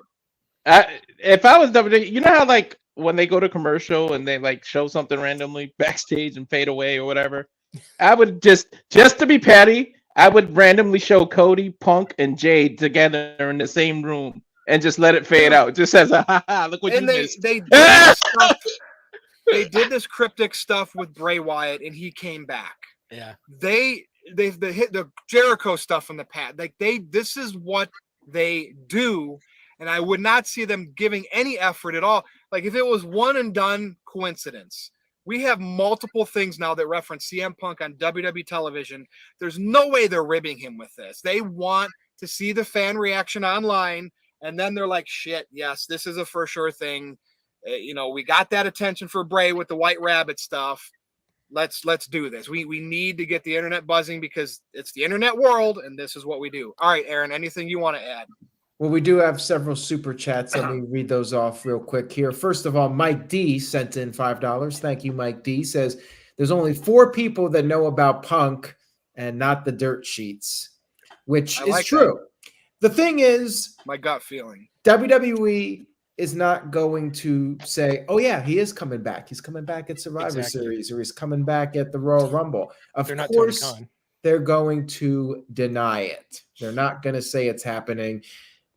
[SPEAKER 4] if I was WWE, you know how like when they go to commercial and they like show something randomly backstage and fade away or whatever, I would just to be petty, I would randomly show Cody, Punk, and Jade together in the same room and just let it fade out. Just as a look what
[SPEAKER 1] and
[SPEAKER 4] you missed.
[SPEAKER 1] They did this stuff. They did this cryptic stuff with Bray Wyatt, and he came back.
[SPEAKER 3] Yeah.
[SPEAKER 1] They hit the Jericho stuff in the past. Like this is what they do, and I would not see them giving any effort at all. Like if it was one and done coincidence. We have multiple things now that reference CM Punk on WWE television. There's no way they're ribbing him with this. They want to see the fan reaction online, and then they're like, shit, yes, this is a for sure thing. We got that attention for Bray with the White Rabbit stuff. Let's do this. We need to get the internet buzzing because it's the internet world, and this is what we do. All right, Aaron, anything you want to add?
[SPEAKER 5] Well, we do have several super chats. Let me read those off real quick here. First of all, Mike D sent in $5. Thank you, Mike D. Says, there's only 4 people that know about Punk and not the dirt sheets, which is true. The thing is,
[SPEAKER 1] my gut feeling,
[SPEAKER 5] WWE is not going to say, oh, yeah, he is coming back. He's coming back at Survivor Series, or he's coming back at the Royal Rumble. Of course, they're going to deny it. They're not going to say it's happening.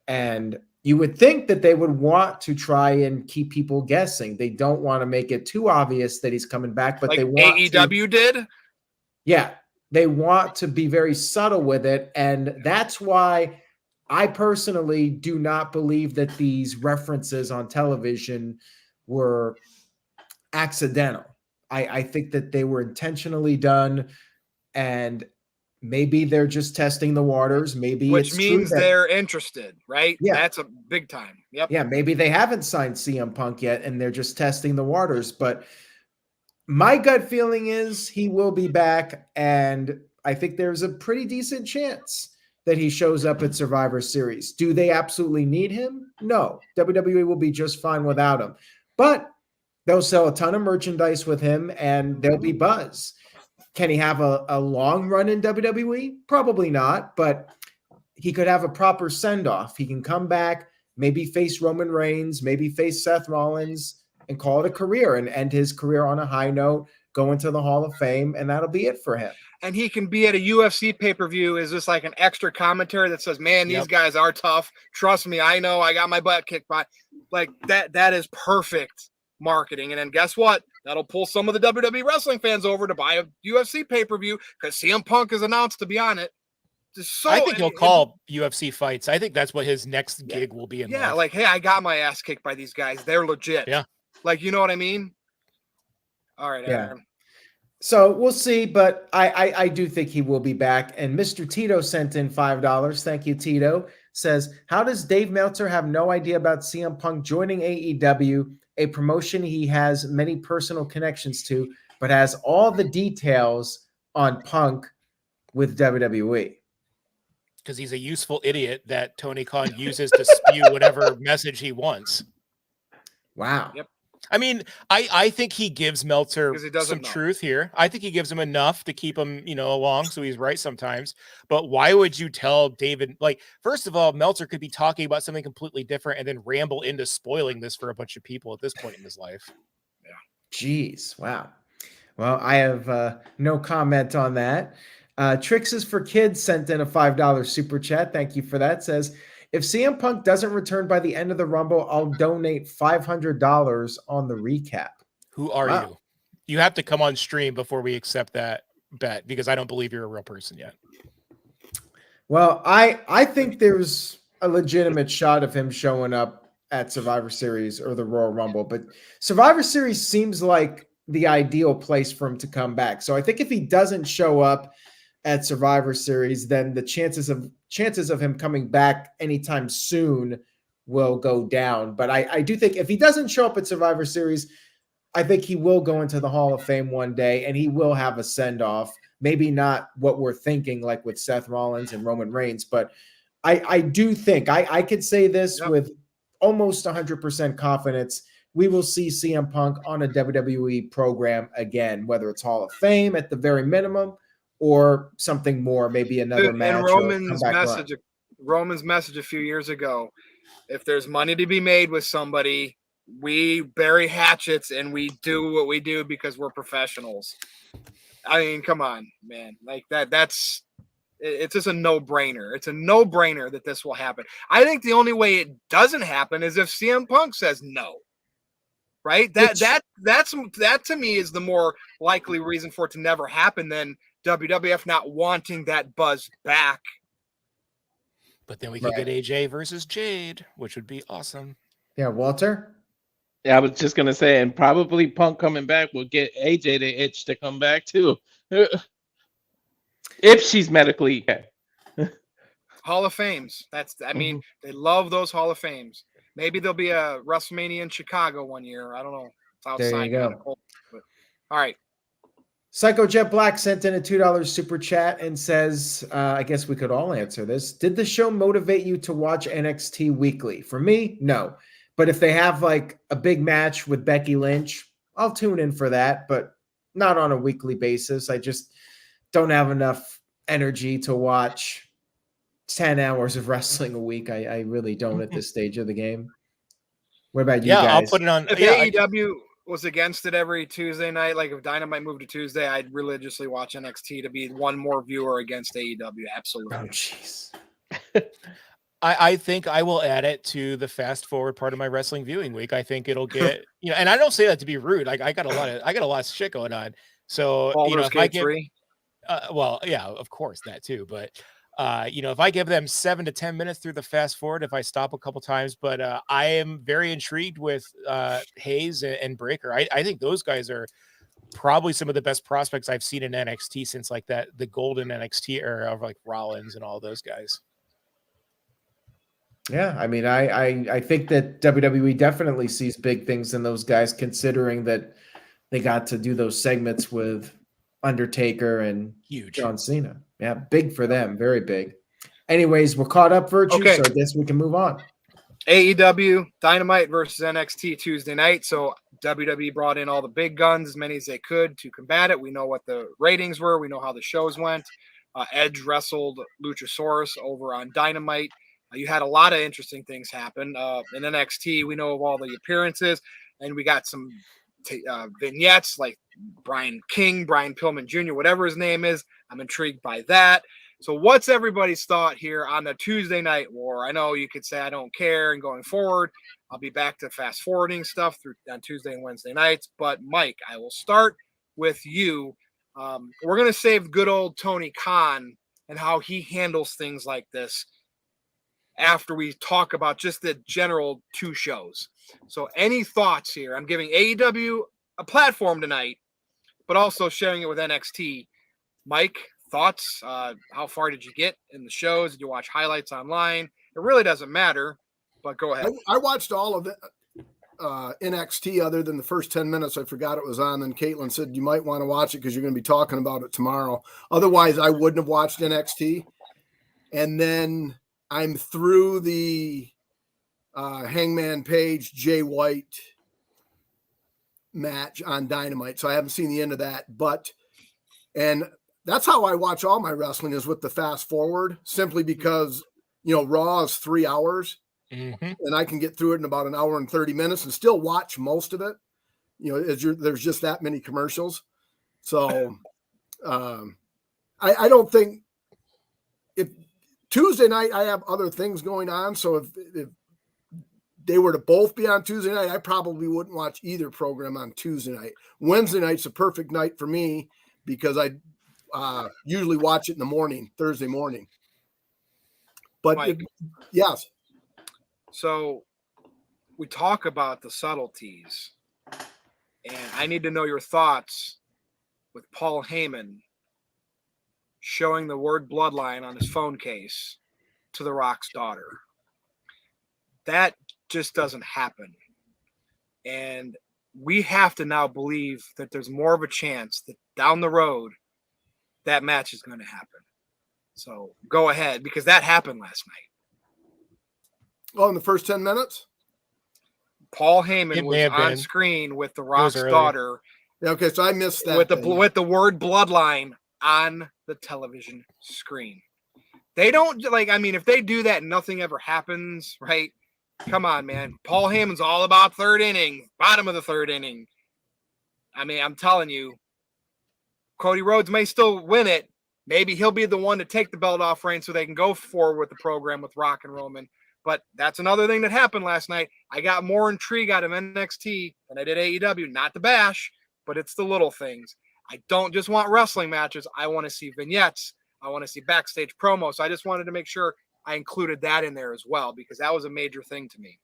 [SPEAKER 5] And you would think that they would want to try and keep people guessing. They don't want to make it too obvious that he's coming back, but
[SPEAKER 1] like
[SPEAKER 5] they want
[SPEAKER 1] AEW did.
[SPEAKER 5] Yeah, they want to be very subtle with it. And that's why I personally do not believe that these references on television were accidental. I think that they were intentionally done, and maybe they're just testing the waters. Maybe
[SPEAKER 1] which means they're interested, right?
[SPEAKER 5] Yeah.
[SPEAKER 1] That's a big time. Yep.
[SPEAKER 5] Yeah, maybe they haven't signed CM Punk yet and they're just testing the waters. But my gut feeling is he will be back, and I think there's a pretty decent chance that he shows up at Survivor Series. Do they absolutely need him? No. WWE will be just fine without him. But they'll sell a ton of merchandise with him, and there'll be buzz. Can he have a long run in WWE? Probably not, but he could have a proper send-off. He can come back, maybe face Roman Reigns, maybe face Seth Rollins, and call it a career and end his career on a high note, go into the Hall of Fame, and that'll be it for him.
[SPEAKER 1] And he can be at a UFC pay-per-view as just like an extra commentary that says, man, these guys are tough. Trust me, I know I got my butt kicked by. Like that is perfect marketing. And then guess what? That'll pull some of the WWE wrestling fans over to buy a UFC pay-per-view because CM Punk is announced to be on it.
[SPEAKER 3] I think he'll call UFC fights. I think that's what his next gig will be in.
[SPEAKER 1] Yeah, like, hey, I got my ass kicked by these guys. They're legit.
[SPEAKER 3] Yeah.
[SPEAKER 1] Like, you know what I mean? All right,
[SPEAKER 5] yeah.
[SPEAKER 1] Aaron.
[SPEAKER 5] So we'll see, but I do think he will be back. And Mr. Tito sent in $5. Thank you, Tito. Says, how does Dave Meltzer have no idea about CM Punk joining AEW, a promotion he has many personal connections to, but has all the details on Punk with WWE?
[SPEAKER 3] Because he's a useful idiot that Tony Khan uses to spew whatever message he wants.
[SPEAKER 5] Wow.
[SPEAKER 1] Yep.
[SPEAKER 3] I mean, I think he gives Meltzer some
[SPEAKER 1] know.
[SPEAKER 3] Truth here. I think he gives him enough to keep him, along, so he's right sometimes. But why would you tell David, like, first of all, Meltzer could be talking about something completely different and then ramble into spoiling this for a bunch of people at this point in his life.
[SPEAKER 1] Yeah.
[SPEAKER 5] Jeez. Wow. Well, I have no comment on that. Tricks is for Kids sent in a $5 super chat. Thank you for that. Says, if CM Punk doesn't return by the end of the Rumble, I'll donate $500 on the recap.
[SPEAKER 3] Who are you? You have to come on stream before we accept that bet, because I don't believe you're a real person yet.
[SPEAKER 5] Well, I think there's a legitimate shot of him showing up at Survivor Series or the Royal Rumble, but Survivor Series seems like the ideal place for him to come back. So I think if he doesn't show up at Survivor Series, then the chances of him coming back anytime soon will go down. But I do think if he doesn't show up at Survivor Series, I think he will go into the Hall of Fame one day and he will have a send-off. Maybe not what we're thinking, like with Seth Rollins and Roman Reigns, but I do think I could say this with almost 100% confidence we will see CM Punk on a WWE program again, whether it's Hall of Fame at the very minimum or something more, maybe another match.
[SPEAKER 1] And Roman's message a few years ago, if there's money to be made with somebody, we bury hatchets and we do what we do because we're professionals. I mean, come on, man. Like it's just a no-brainer. It's a no-brainer that this will happen. I think the only way it doesn't happen is if CM Punk says no. Right? That to me is the more likely reason for it to never happen than WWF not wanting that buzz back.
[SPEAKER 3] But then we could get AJ versus Jade, which would be awesome.
[SPEAKER 5] Yeah, Walter?
[SPEAKER 4] Yeah, I was just going to say, and probably Punk coming back will get AJ the itch to come back too. If she's medically
[SPEAKER 1] Hall of Fames. They love those Hall of Fames. Maybe there'll be a WrestleMania in Chicago one year. I don't know. It's outside.
[SPEAKER 5] There you go.
[SPEAKER 1] Cold, but, all right.
[SPEAKER 5] Psycho Jet Black sent in a $2 super chat and says, I guess we could all answer this. Did the show motivate you to watch NXT weekly? For me, no. But if they have like a big match with Becky Lynch, I'll tune in for that, but not on a weekly basis. I just don't have enough energy to watch 10 hours of wrestling a week. I really don't at this stage of the game. What about you guys?
[SPEAKER 3] I'll put it on.
[SPEAKER 1] If AEW was against it every Tuesday night, like if Dynamite moved to Tuesday, I'd religiously watch NXT to be one more viewer against AEW. Absolutely.
[SPEAKER 5] Oh, jeez.
[SPEAKER 3] I think I will add it to the fast forward part of my wrestling viewing week. I think it'll get, and I don't say that to be rude. Like I got a lot of shit going on. So, if I give, well, yeah, of course that too. But, if I give them 7 to 10 minutes through the fast forward, if I stop a couple times, but I am very intrigued with Hayes and Breaker. I think those guys are probably some of the best prospects I've seen in NXT since like the golden NXT era of like Rollins and all those guys.
[SPEAKER 5] Yeah, I mean, I think that WWE definitely sees big things in those guys, considering that they got to do those segments with Undertaker and John Cena. Yeah, big for them, very big. Anyways, we're caught up, Virtue, so I guess we can move on.
[SPEAKER 1] AEW Dynamite versus NXT Tuesday night. So WWE brought in all the big guns, as many as they could, to combat it. We know what the ratings were. We know how the shows went. Edge wrestled Luchasaurus over on Dynamite. You had a lot of interesting things happen. In NXT, we know of all the appearances, and we got some vignettes like Brian Pillman Jr., whatever his name is. I'm intrigued by that. So what's everybody's thought here on the Tuesday Night War? I know you could say I don't care, and going forward, I'll be back to fast forwarding stuff on Tuesday and Wednesday nights. But Mike, I will start with you. We're going to save good old Tony Khan and how he handles things like this after we talk about just the general two shows. So any thoughts here? I'm giving AEW a platform tonight, but also sharing it with NXT. Mike, thoughts? How far did you get in the shows? Did you watch highlights online? It really doesn't matter, but go ahead.
[SPEAKER 2] I watched all of it, NXT other than the first 10 minutes. I forgot it was on. Then Caitlin said, you might want to watch it because you're going to be talking about it tomorrow. Otherwise, I wouldn't have watched NXT. And then I'm through the Hangman Page, Jay White match on Dynamite. So I haven't seen the end of that. And that's how I watch all my wrestling, is with the fast forward, simply because, Raw is 3 hours and I can get through it in about an hour and 30 minutes and still watch most of it. There's just that many commercials. So I don't think if Tuesday night, I have other things going on. So if they were to both be on Tuesday night, I probably wouldn't watch either program on Tuesday night. Wednesday night's a perfect night for me because I usually watch it in the morning, Thursday morning. But
[SPEAKER 1] Mike,
[SPEAKER 2] yes.
[SPEAKER 1] So we talk about the subtleties, and I need to know your thoughts with Paul Heyman showing the word bloodline on his phone case to The Rock's daughter. That just doesn't happen. And we have to now believe that there's more of a chance that down the road that match is going to happen. So go ahead, because that happened last night.
[SPEAKER 2] Oh, in the first 10 minutes?
[SPEAKER 1] Paul Heyman
[SPEAKER 3] It
[SPEAKER 1] was
[SPEAKER 3] may have
[SPEAKER 1] on
[SPEAKER 3] been.
[SPEAKER 1] screen with The Rock's
[SPEAKER 3] earlier.
[SPEAKER 1] daughter
[SPEAKER 2] Okay, so I missed that.
[SPEAKER 1] with the word bloodline on the television screen. They don't if they do that, nothing ever happens, right? Come on, man. Paul Heyman's all about third inning, bottom of the third inning. I mean, I'm telling you, Cody Rhodes may still win it. Maybe he'll be the one to take the belt off Reigns so they can go forward with the program with Rock and Roman. But that's another thing that happened last night. I got more intrigue out of NXT than I did AEW. Not the bash, but it's the little things. I don't just want wrestling matches. I want to see vignettes. I want to see backstage promos. So I just wanted to make sure I included that in there as well, because that was a major thing to me.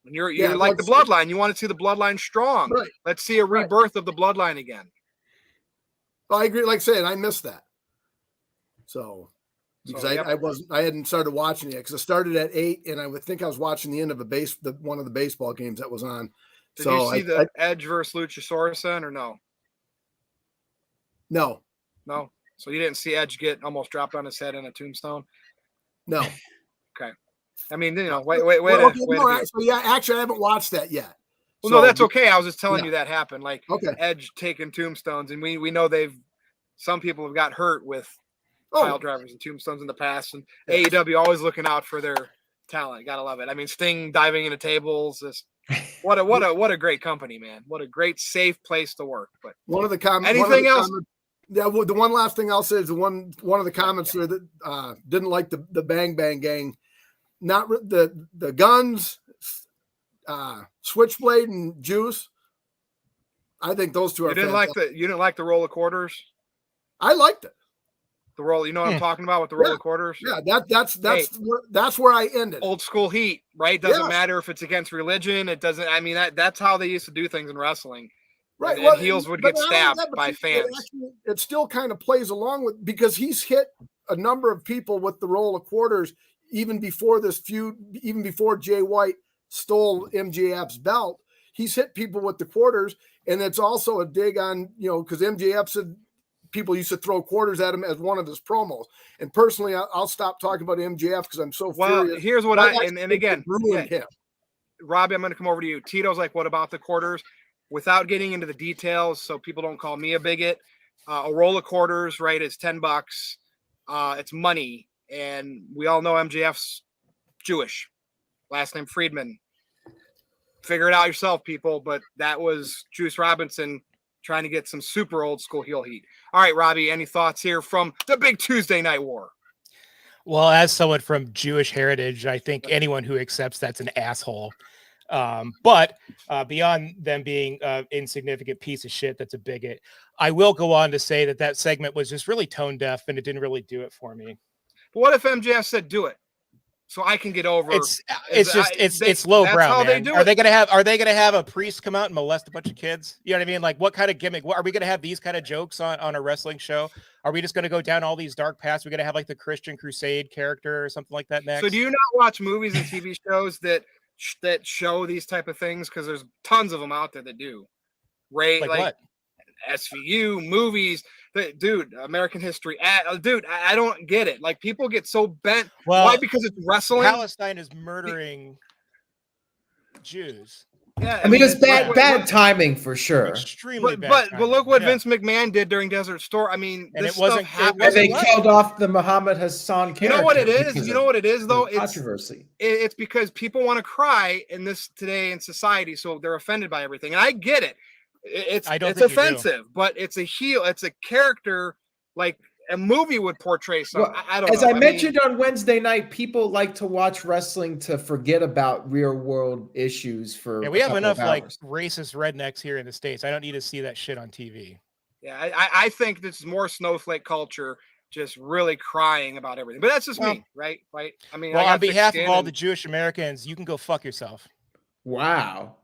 [SPEAKER 1] When you're like the bloodline, you want to see the bloodline strong.
[SPEAKER 2] Right.
[SPEAKER 1] Let's see a rebirth of the bloodline again.
[SPEAKER 2] Well, I agree. Like I said, I missed that. So because I hadn't started watching it because I started at 8 and I would think I was watching the end of one of the baseball games that was on.
[SPEAKER 1] Did you see the Edge versus Luchasaurus then, or no?
[SPEAKER 2] No.
[SPEAKER 1] So you didn't see Edge get almost dropped on his head in a tombstone?
[SPEAKER 2] No.
[SPEAKER 1] Okay. I mean, wait.
[SPEAKER 2] Actually, I haven't watched that yet.
[SPEAKER 1] Well, no, that's okay. I was just telling you that happened. Like Edge taking tombstones, and we know some people have got hurt with pile drivers and tombstones in the past, and AEW always looking out for their talent. Gotta love it. I mean, Sting diving into tables. What a great company, man. What a great safe place to work. But
[SPEAKER 2] one of the comments.
[SPEAKER 1] Anything else?
[SPEAKER 2] Yeah, well, the one last thing I'll say is one of the comments there that didn't like the Bang Bang Gang, not the guns, Switchblade and Juice. I think those two are.
[SPEAKER 1] You didn't like the roll of quarters?
[SPEAKER 2] I liked it.
[SPEAKER 1] The roll, you know what I'm talking about with the roll of quarters?
[SPEAKER 2] Yeah, that's where I ended.
[SPEAKER 1] Old school heat, right? Doesn't matter if it's against religion. It doesn't. I mean, that's how they used to do things in wrestling.
[SPEAKER 2] Right.
[SPEAKER 1] And heels would get stabbed by fans.
[SPEAKER 2] It still kind of plays along with, because he's hit a number of people with the roll of quarters even before this feud, even before Jay White stole MJF's belt. He's hit people with the quarters, and it's also a dig on, because MJF said people used to throw quarters at him as one of his promos. And personally, I'll stop talking about MJF because I'm so furious.
[SPEAKER 1] Here's what and again,
[SPEAKER 2] ruined him.
[SPEAKER 1] Robbie, I'm going to come over to you. Tito's like, what about the quarters? Without getting into the details, so people don't call me a bigot, a roll of quarters, right, is $10. It's money, and we all know MJF's Jewish, last name Friedman. Figure it out yourself, people. But that was Juice Robinson trying to get some super old school heel heat. All right, Robbie, any thoughts here from the big Tuesday Night War?
[SPEAKER 3] Well, as someone from Jewish heritage, I think anyone who accepts that's an asshole. But beyond them being an insignificant piece of shit that's a bigot, I will go on to say that segment was just really tone deaf and it didn't really do it for me.
[SPEAKER 1] But what if MJF said do it so I can get over?
[SPEAKER 3] It's low brow, man. Are they gonna have a priest come out and molest a bunch of kids? You know what I mean? Like, what kind of gimmick? Are we gonna have these kind of jokes on a wrestling show? Are we just gonna go down all these dark paths? We're gonna have like the Christian Crusade character or something like that next?
[SPEAKER 1] So do you not watch movies and TV shows that show these type of things? Because there's tons of them out there that do. Right?
[SPEAKER 3] Like what?
[SPEAKER 1] SVU movies, dude, American history. Dude, I don't get it. Like, people get so bent.
[SPEAKER 3] Well,
[SPEAKER 1] why? Because it's wrestling.
[SPEAKER 3] Palestine is murdering Jews.
[SPEAKER 5] Yeah, I mean, it's bad timing for sure.
[SPEAKER 3] Extremely bad.
[SPEAKER 1] But look what Vince McMahon did during Desert Storm. I mean,
[SPEAKER 3] and
[SPEAKER 1] this
[SPEAKER 3] it wasn't.
[SPEAKER 1] Stuff
[SPEAKER 5] and they killed off the Muhammad Hassan character.
[SPEAKER 1] You know what it is? You know what it is, though? It's
[SPEAKER 5] controversy.
[SPEAKER 1] It's because people want to cry in this today in society, so they're offended by everything. And I get it. It's offensive, but it's a heel. It's a character like a movie would portray. So
[SPEAKER 5] well,
[SPEAKER 1] I don't know.
[SPEAKER 5] As I mentioned on Wednesday night, people like to watch wrestling to forget about real world issues for.
[SPEAKER 3] Yeah, we have enough like racist rednecks here in the States. I don't need to see that shit on TV.
[SPEAKER 1] Yeah, I think this is more snowflake culture, just really crying about everything. But that's just me, right? Right. I mean,
[SPEAKER 3] well, on behalf of all the Jewish Americans, you can go fuck yourself.
[SPEAKER 5] Wow.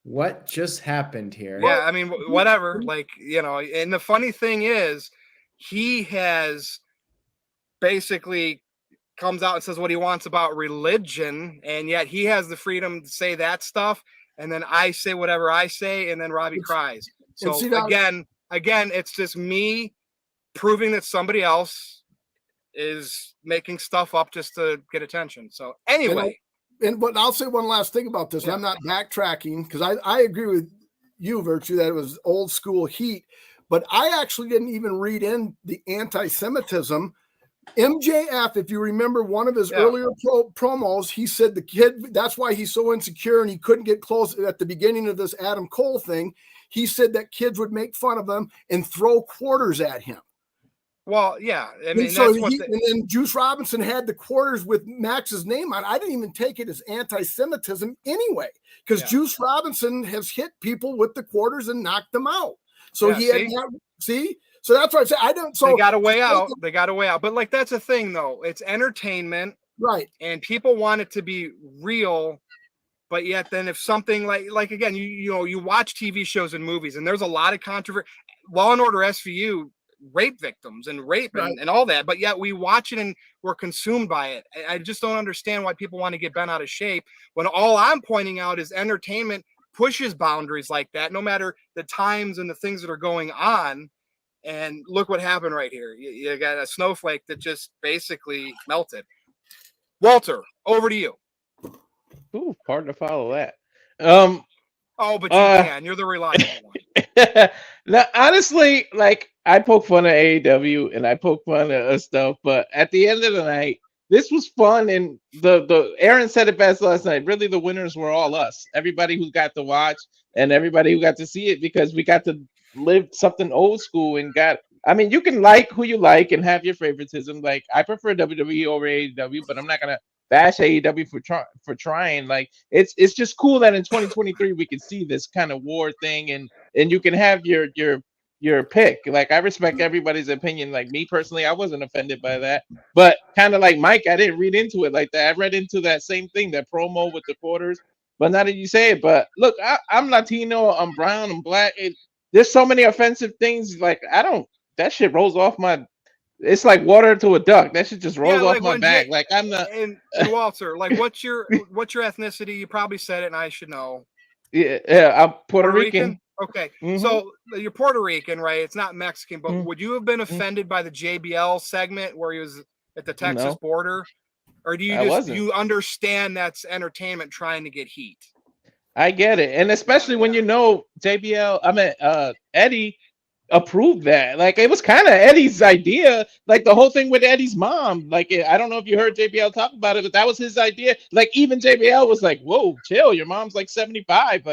[SPEAKER 5] What just happened here?
[SPEAKER 1] Yeah, I mean, whatever. Like, and the funny thing is, he has basically comes out and says what he wants about religion, and yet he has the freedom to say that stuff. And then I say whatever I say, and then Robbie cries. So again, it's just me proving that somebody else is making stuff up just to get attention. So anyway.
[SPEAKER 2] and but I'll say one last thing about this.
[SPEAKER 1] Yeah.
[SPEAKER 2] I'm not backtracking because I agree with you, Virtue, that it was old school heat, but I actually didn't even read in the anti-Semitism. MJF, if you remember one of his earlier promos, he said the kid, that's why he's so insecure and he couldn't get close at the beginning of this Adam Cole thing. He said that kids would make fun of him and throw quarters at him.
[SPEAKER 1] Well, yeah. I mean,
[SPEAKER 2] and so
[SPEAKER 1] and
[SPEAKER 2] then Juice Robinson had the quarters with Max's name on. I didn't even take it as anti-Semitism anyway, because Juice Robinson has hit people with the quarters and knocked them out. So he had see. So that's why I say I don't. So
[SPEAKER 1] they got a way out. They got a way out. But like that's the thing, though. It's entertainment,
[SPEAKER 2] right?
[SPEAKER 1] And people want it to be real. But yet, then if something like again, you watch TV shows and movies, and there's a lot of controversy. Law and Order SVU, rape victims and rape and all that. But yet we watch it and we're consumed by it. I just don't understand why people want to get bent out of shape when all I'm pointing out is entertainment pushes boundaries like that, no matter the times and the things that are going on. And look what happened right here. You got a snowflake that just basically melted. Walter, over to you.
[SPEAKER 4] Ooh, hard to follow that.
[SPEAKER 1] Oh, but you can. You're the reliable one.
[SPEAKER 4] Now, honestly, like I poke fun at AEW and I poke fun at stuff, but at the end of the night, this was fun. And the Aaron said it best last night. Really, the winners were all us. Everybody who got to watch and everybody who got to see it, because we got to live something old school and I mean, you can like who you like and have your favoritism. Like I prefer WWE over AEW, but I'm not gonna bash AEW for trying. Like it's just cool that in 2023 we can see this kind of war thing and you can have your pick. Like I respect everybody's opinion. Like me personally, I wasn't offended by that, but kind of like Mike, I didn't read into it like that. I read into that same thing, that promo with the quarters. But now that you say it, but look, I'm Latino, I'm brown, I'm black. There's so many offensive things. Like that shit rolls off my. It's like water to a duck. That shit just rolls off my back. Like I'm not.
[SPEAKER 1] And Walter, like what's your ethnicity? You probably said it, and I should know.
[SPEAKER 4] Yeah, I'm Puerto Rican.
[SPEAKER 1] Okay, so you're Puerto Rican, right? It's not Mexican, but would you have been offended by the JBL segment where he was at the Texas border, or do you understand that's entertainment trying to get heat?
[SPEAKER 4] I get it, and especially when JBL. Eddie approved that. Like it was kind of Eddie's idea. Like the whole thing with Eddie's mom. Like I don't know if you heard JBL talk about it, but that was his idea. Like even JBL was like, "Whoa, chill. Your mom's like 75."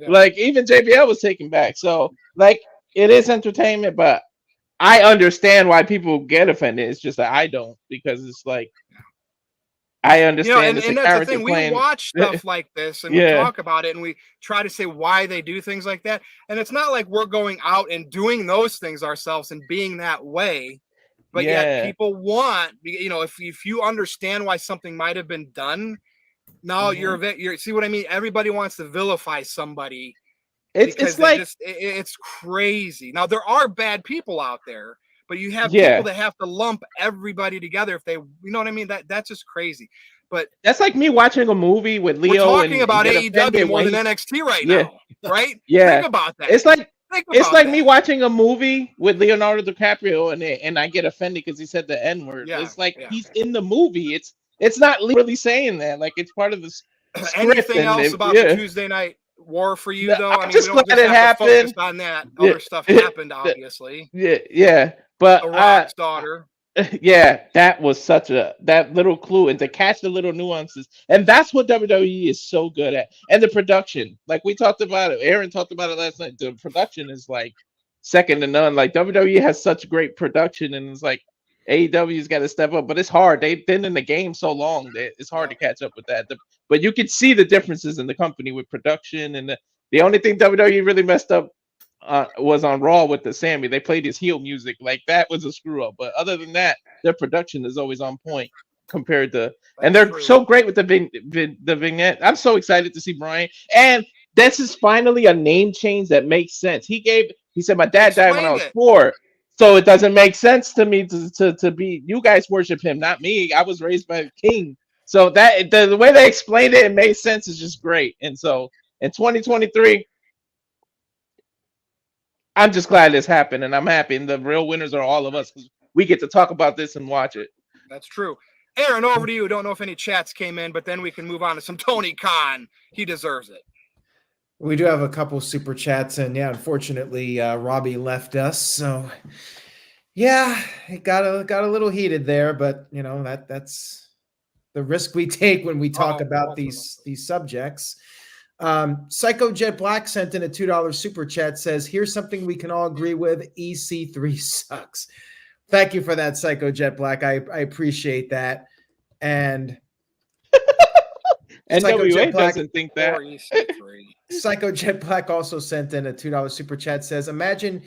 [SPEAKER 4] Like even JBL was taken back. So like it is entertainment, but I understand why people get offended. It's just that I don't, because it's like I understand.
[SPEAKER 1] And that's the thing. We watch stuff like this and we talk about it and we try to say why they do things like that. And it's not like we're going out and doing those things ourselves and being that way. But yet people want, if you understand why something might have been done, now you're see what I mean? Everybody wants to vilify somebody.
[SPEAKER 4] It's like
[SPEAKER 1] it's crazy. Now there are bad people out there. But you have people that have to lump everybody together if they, you know what I mean? That's just crazy. But
[SPEAKER 4] that's like me watching a movie with Leo.
[SPEAKER 1] We're talking about AEW more than NXT right now, right?
[SPEAKER 4] Yeah.
[SPEAKER 1] Think about that.
[SPEAKER 4] It's like me watching a movie with Leonardo DiCaprio and I get offended because he said the N-word. It's like he's in the movie. It's not really saying that. Like it's part of the script.
[SPEAKER 1] Anything else about the Tuesday night war for you though? I mean,
[SPEAKER 4] just
[SPEAKER 1] we don't
[SPEAKER 4] glad
[SPEAKER 1] just
[SPEAKER 4] it
[SPEAKER 1] have to
[SPEAKER 4] happened.
[SPEAKER 1] focus on that. Other stuff happened, obviously.
[SPEAKER 4] Yeah. But
[SPEAKER 1] The Rock's daughter.
[SPEAKER 4] Yeah, that was that little clue, and to catch the little nuances, and that's what WWE is so good at. And the production, like we talked about it, Aaron talked about it last night. The production is like second to none. Like WWE has such great production, and it's like AEW's got to step up, but it's hard. They've been in the game so long that it's hard to catch up with that. But you can see the differences in the company with production, and the only thing WWE really messed up was on Raw with the Sammy. They played his heel music. Like that was a screw up. But other than that, their production is always on point compared to, and they're so great with the vignette. I'm so excited to see Brian. And this is finally a name change that makes sense. He said, my dad died when I was 4. So it doesn't make sense to me to be, you guys worship him, not me. I was raised by a king. So that the way they explained it made sense is just great. And so in 2023, I'm just glad this happened, and I'm happy. And the real winners are all of us because we get to talk about this and watch it.
[SPEAKER 1] That's true. Aaron, over to you. Don't know if any chats came in, but then we can move on to some Tony Khan. He deserves it.
[SPEAKER 5] We do have a couple super chats, and yeah, unfortunately, Robbie left us. So yeah, it got a little heated there, but you know that's the risk we take when we talk about these subjects. Psycho Jet Black sent in a $2 super chat, says, here's something we can all agree with. EC3 sucks. Thank you for that, Psycho Jet Black. I appreciate that. And
[SPEAKER 4] NWA doesn't think that.
[SPEAKER 5] Psycho Jet Black also sent in a $2 super chat, says, imagine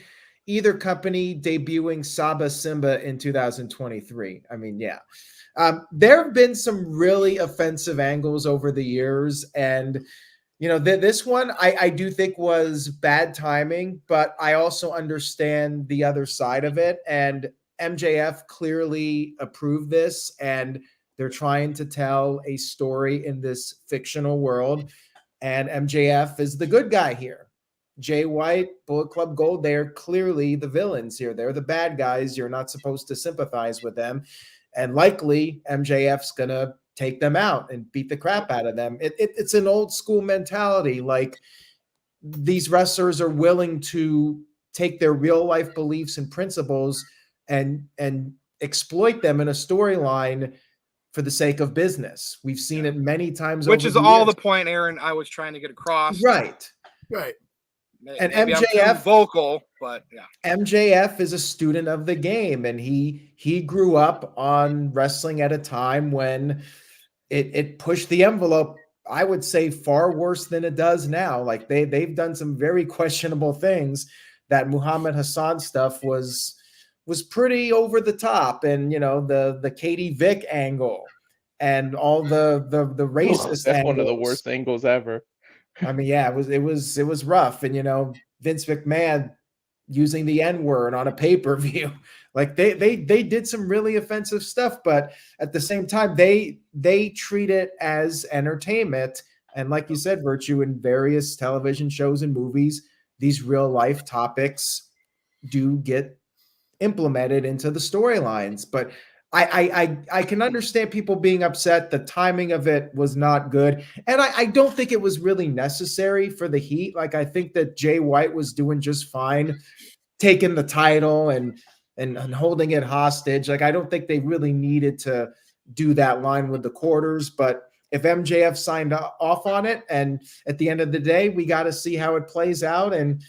[SPEAKER 5] either company debuting Saba Simba in 2023. I mean, yeah. There have been some really offensive angles over the years, and you know, this one I do think was bad timing, but I also understand the other side of it. And MJF clearly approved this, and they're trying to tell a story in this fictional world. And MJF is the good guy here. Jay White, Bullet Club Gold, they're clearly the villains here. They're the bad guys. You're not supposed to sympathize with them. And likely MJF's going to take them out and beat the crap out of them. It's an old school mentality. Like, these wrestlers are willing to take their real life beliefs and principles and exploit them in a storyline for the sake of business. We've seen it many times.
[SPEAKER 1] Which is all the point, Aaron, I was trying to get across.
[SPEAKER 5] Right. And MJF
[SPEAKER 1] vocal, but yeah.
[SPEAKER 5] MJF is a student of the game, and he grew up on wrestling at a time when it pushed the envelope, I would say, far worse than it does now. Like they've done some very questionable things. That Muhammad Hassan stuff was pretty over the top, and you know, the Katie Vick angle and all the racist.
[SPEAKER 4] That's one of the worst angles ever.
[SPEAKER 5] I mean, yeah, it was rough. And you know, Vince McMahon using the N-word on a pay-per-view. Like they did some really offensive stuff, but at the same time, they treat it as entertainment. And like you said, Virtue, in various television shows and movies, these real life topics do get implemented into the storylines. But I can understand people being upset. The timing of it was not good. And I don't think it was really necessary for the heat. Like, I think that Jay White was doing just fine, taking the title and holding it hostage. Like, I don't think they really needed to do that line with the quarters. But if MJF signed off on it, and at the end of the day, we got to see how it plays out and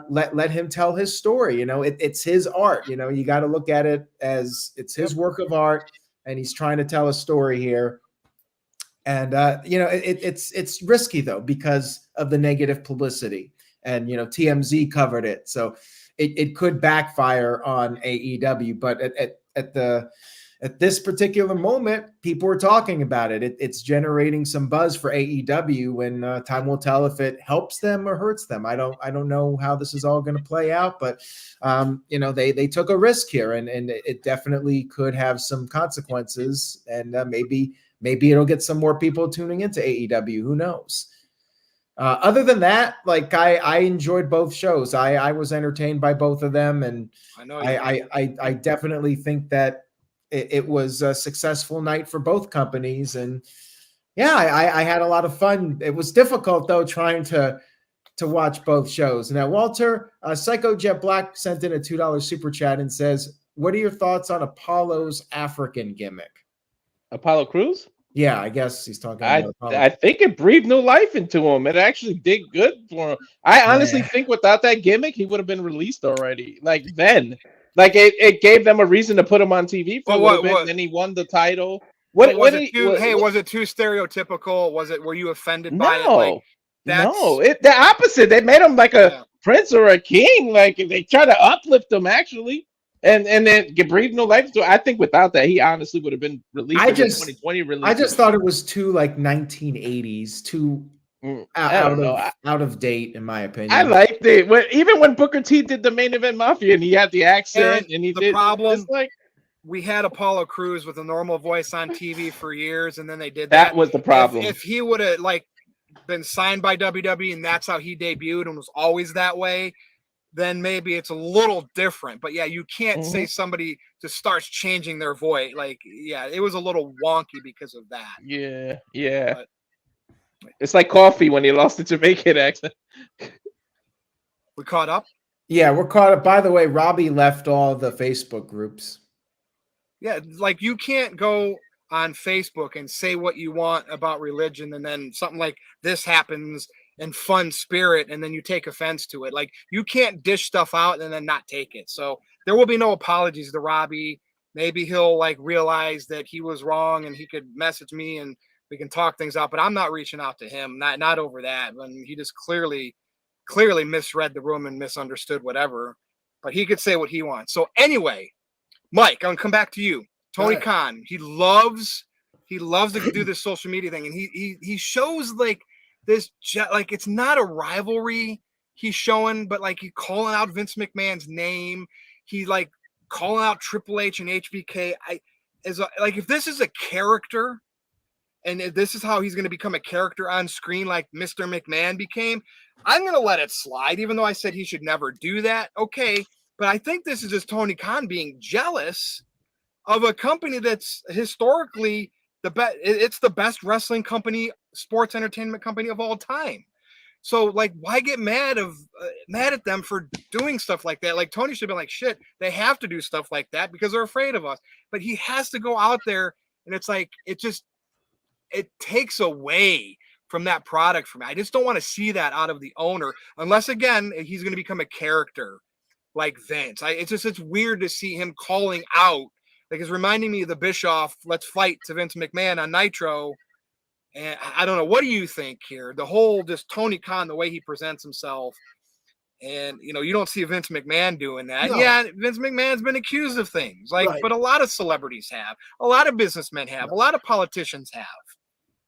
[SPEAKER 5] let him tell his story. You know, it's his art. You know, you got to look at it as it's his work of art, and he's trying to tell a story here. And you know, it's risky though because of the negative publicity, and you know, TMZ covered it, so it could backfire on AEW. But at this particular moment, people are talking about it. It's generating some buzz for AEW, and time will tell if it helps them or hurts them. I don't know how this is all going to play out, but you know, they took a risk here, and it definitely could have some consequences, and maybe it'll get some more people tuning into AEW. Who knows? Other than that, like I enjoyed both shows. I was entertained by both of them, and I definitely think that it was a successful night for both companies. And yeah, I had a lot of fun. It was difficult though, trying to watch both shows. Now, Walter, Psycho Jet Black sent in a $2 super chat and says, what are your thoughts on Apollo's African gimmick?
[SPEAKER 4] Apollo Crews?
[SPEAKER 5] Yeah, I guess he's talking about Apollo.
[SPEAKER 4] I think it breathed new life into him. It actually did good for him. I honestly think without that gimmick, he would have been released already. Like then. Like it gave them a reason to put him on TV for a little bit, and then he won the title. Was
[SPEAKER 1] it too stereotypical? Were you offended by it? Like,
[SPEAKER 4] no, the opposite. They made him like a prince or a king. Like they try to uplift him actually, and then get breathe no life. So I think without that, he honestly would have been released. 2020 release.
[SPEAKER 5] I just thought it was too like 1980s, too out of date, in my opinion.
[SPEAKER 4] I liked it. Even when Booker T did the main event Mafia, and he had the accent, and he did.
[SPEAKER 1] Problem, like we had Apollo Crews with a normal voice on TV for years, and then they did
[SPEAKER 4] that. That was the problem.
[SPEAKER 1] If he would have like been signed by WWE, and that's how he debuted, and was always that way, then maybe it's a little different. But yeah, you can't say somebody just starts changing their voice. Like, yeah, it was a little wonky because of that.
[SPEAKER 4] Yeah, yeah.
[SPEAKER 1] But,
[SPEAKER 4] it's like Coffee when he lost the Jamaican accent.
[SPEAKER 1] we caught up?
[SPEAKER 5] Yeah, we're caught up. By the way, Robbie left all the Facebook groups.
[SPEAKER 1] Yeah, like you can't go on Facebook and say what you want about religion and then something like this happens in fun spirit and then you take offense to it. Like you can't dish stuff out and then not take it. So there will be no apologies to Robbie. Maybe he'll like realize that he was wrong and he could message me and we can talk things out, but I'm not reaching out to him, not over that. When he just clearly misread the room and misunderstood whatever, but he could say what he wants. So anyway, Mike, I'm gonna come back to you. Tony Khan, he loves to do this social media thing, and he shows like this, like it's not a rivalry he's showing, but like he calling out Vince McMahon's name, he like calling out Triple H and HBK. Like if this is a character, and if this is how he's going to become a character on screen, like Mr. McMahon became, I'm going to let it slide, even though I said he should never do that. Okay, but I think this is just Tony Khan being jealous of a company that's historically the best. It's the best wrestling company, sports entertainment company of all time. So like, why get mad at them for doing stuff like that? Like Tony should be like, shit, they have to do stuff like that because they're afraid of us. But he has to go out there, and it's like it takes away from that product for me. I just don't want to see that out of the owner, unless again he's going to become a character like Vince. It's weird to see him calling out. Like it's reminding me of the Bischoff "Let's Fight" to Vince McMahon on Nitro. And I don't know. What do you think here? The whole just Tony Khan, the way he presents himself, and you don't see Vince McMahon doing that.
[SPEAKER 2] No.
[SPEAKER 1] Yeah, Vince McMahon's been accused of things but a lot of celebrities have, a lot of businessmen have, a lot of politicians have.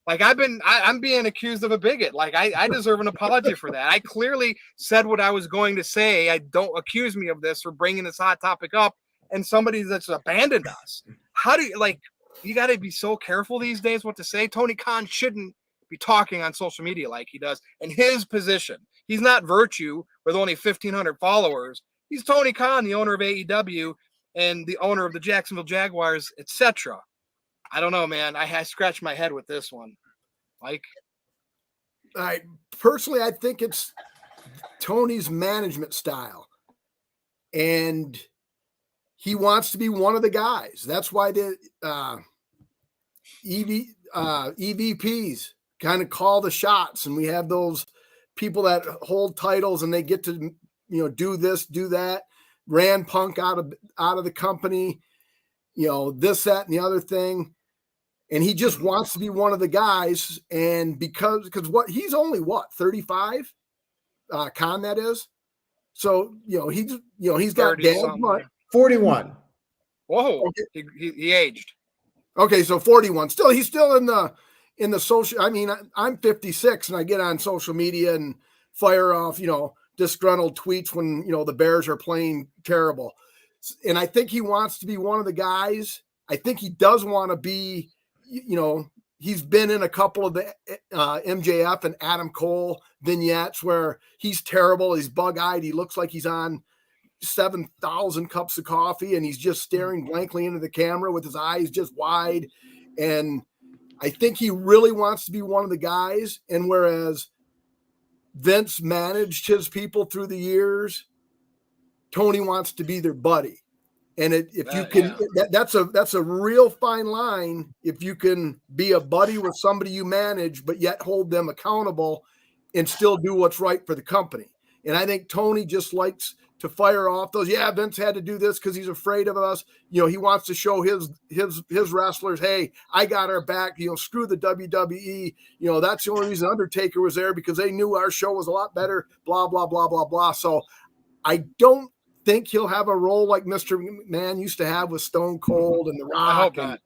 [SPEAKER 1] Like I'm being accused of a bigot. Like I deserve an apology for that. I clearly said what I was going to say. I don't accuse me of this for bringing this hot topic up. And somebody that's abandoned us. How do you you got to be so careful these days what to say. Tony Khan shouldn't be talking on social media like he does in his position. He's not Virtue with only 1,500 followers. He's Tony Khan, the owner of AEW and the owner of the Jacksonville Jaguars, etc. I don't know, man. I scratched my head with this one. Mike?
[SPEAKER 2] Personally, I think it's Tony's management style. And he wants to be one of the guys. That's why the EVPs kind of call the shots. And we have those people that hold titles and they get to, do this, do that. Ran Punk out of the company, this, that, and the other thing. And he just wants to be one of the guys. And because he's only 35, Khan that is. So, he's got dad money.
[SPEAKER 5] 41.
[SPEAKER 1] Whoa, okay. He aged.
[SPEAKER 2] Okay, so 41. He's still in the social. I mean, I'm 56 and I get on social media and fire off, disgruntled tweets when, the Bears are playing terrible. And I think he wants to be one of the guys. I think he does want to be, he's been in a couple of the MJF and Adam Cole vignettes where he's terrible. He's bug-eyed. He looks like he's on 7,000 cups of coffee and he's just staring blankly into the camera with his eyes just wide. And I think he really wants to be one of the guys. And whereas Vince managed his people through the years, Tony wants to be their buddy. And that's a real fine line. If you can be a buddy with somebody you manage, but yet hold them accountable and still do what's right for the company. And I think Tony just likes to fire off those. Yeah, Vince had to do this because he's afraid of us. He wants to show his wrestlers, hey, I got our back. Screw the WWE. That's the only reason Undertaker was there because they knew our show was a lot better. Blah blah blah blah blah. So I don't think he'll have a role like Mr. McMahon used to have with Stone Cold and The Rock.
[SPEAKER 1] I hope not.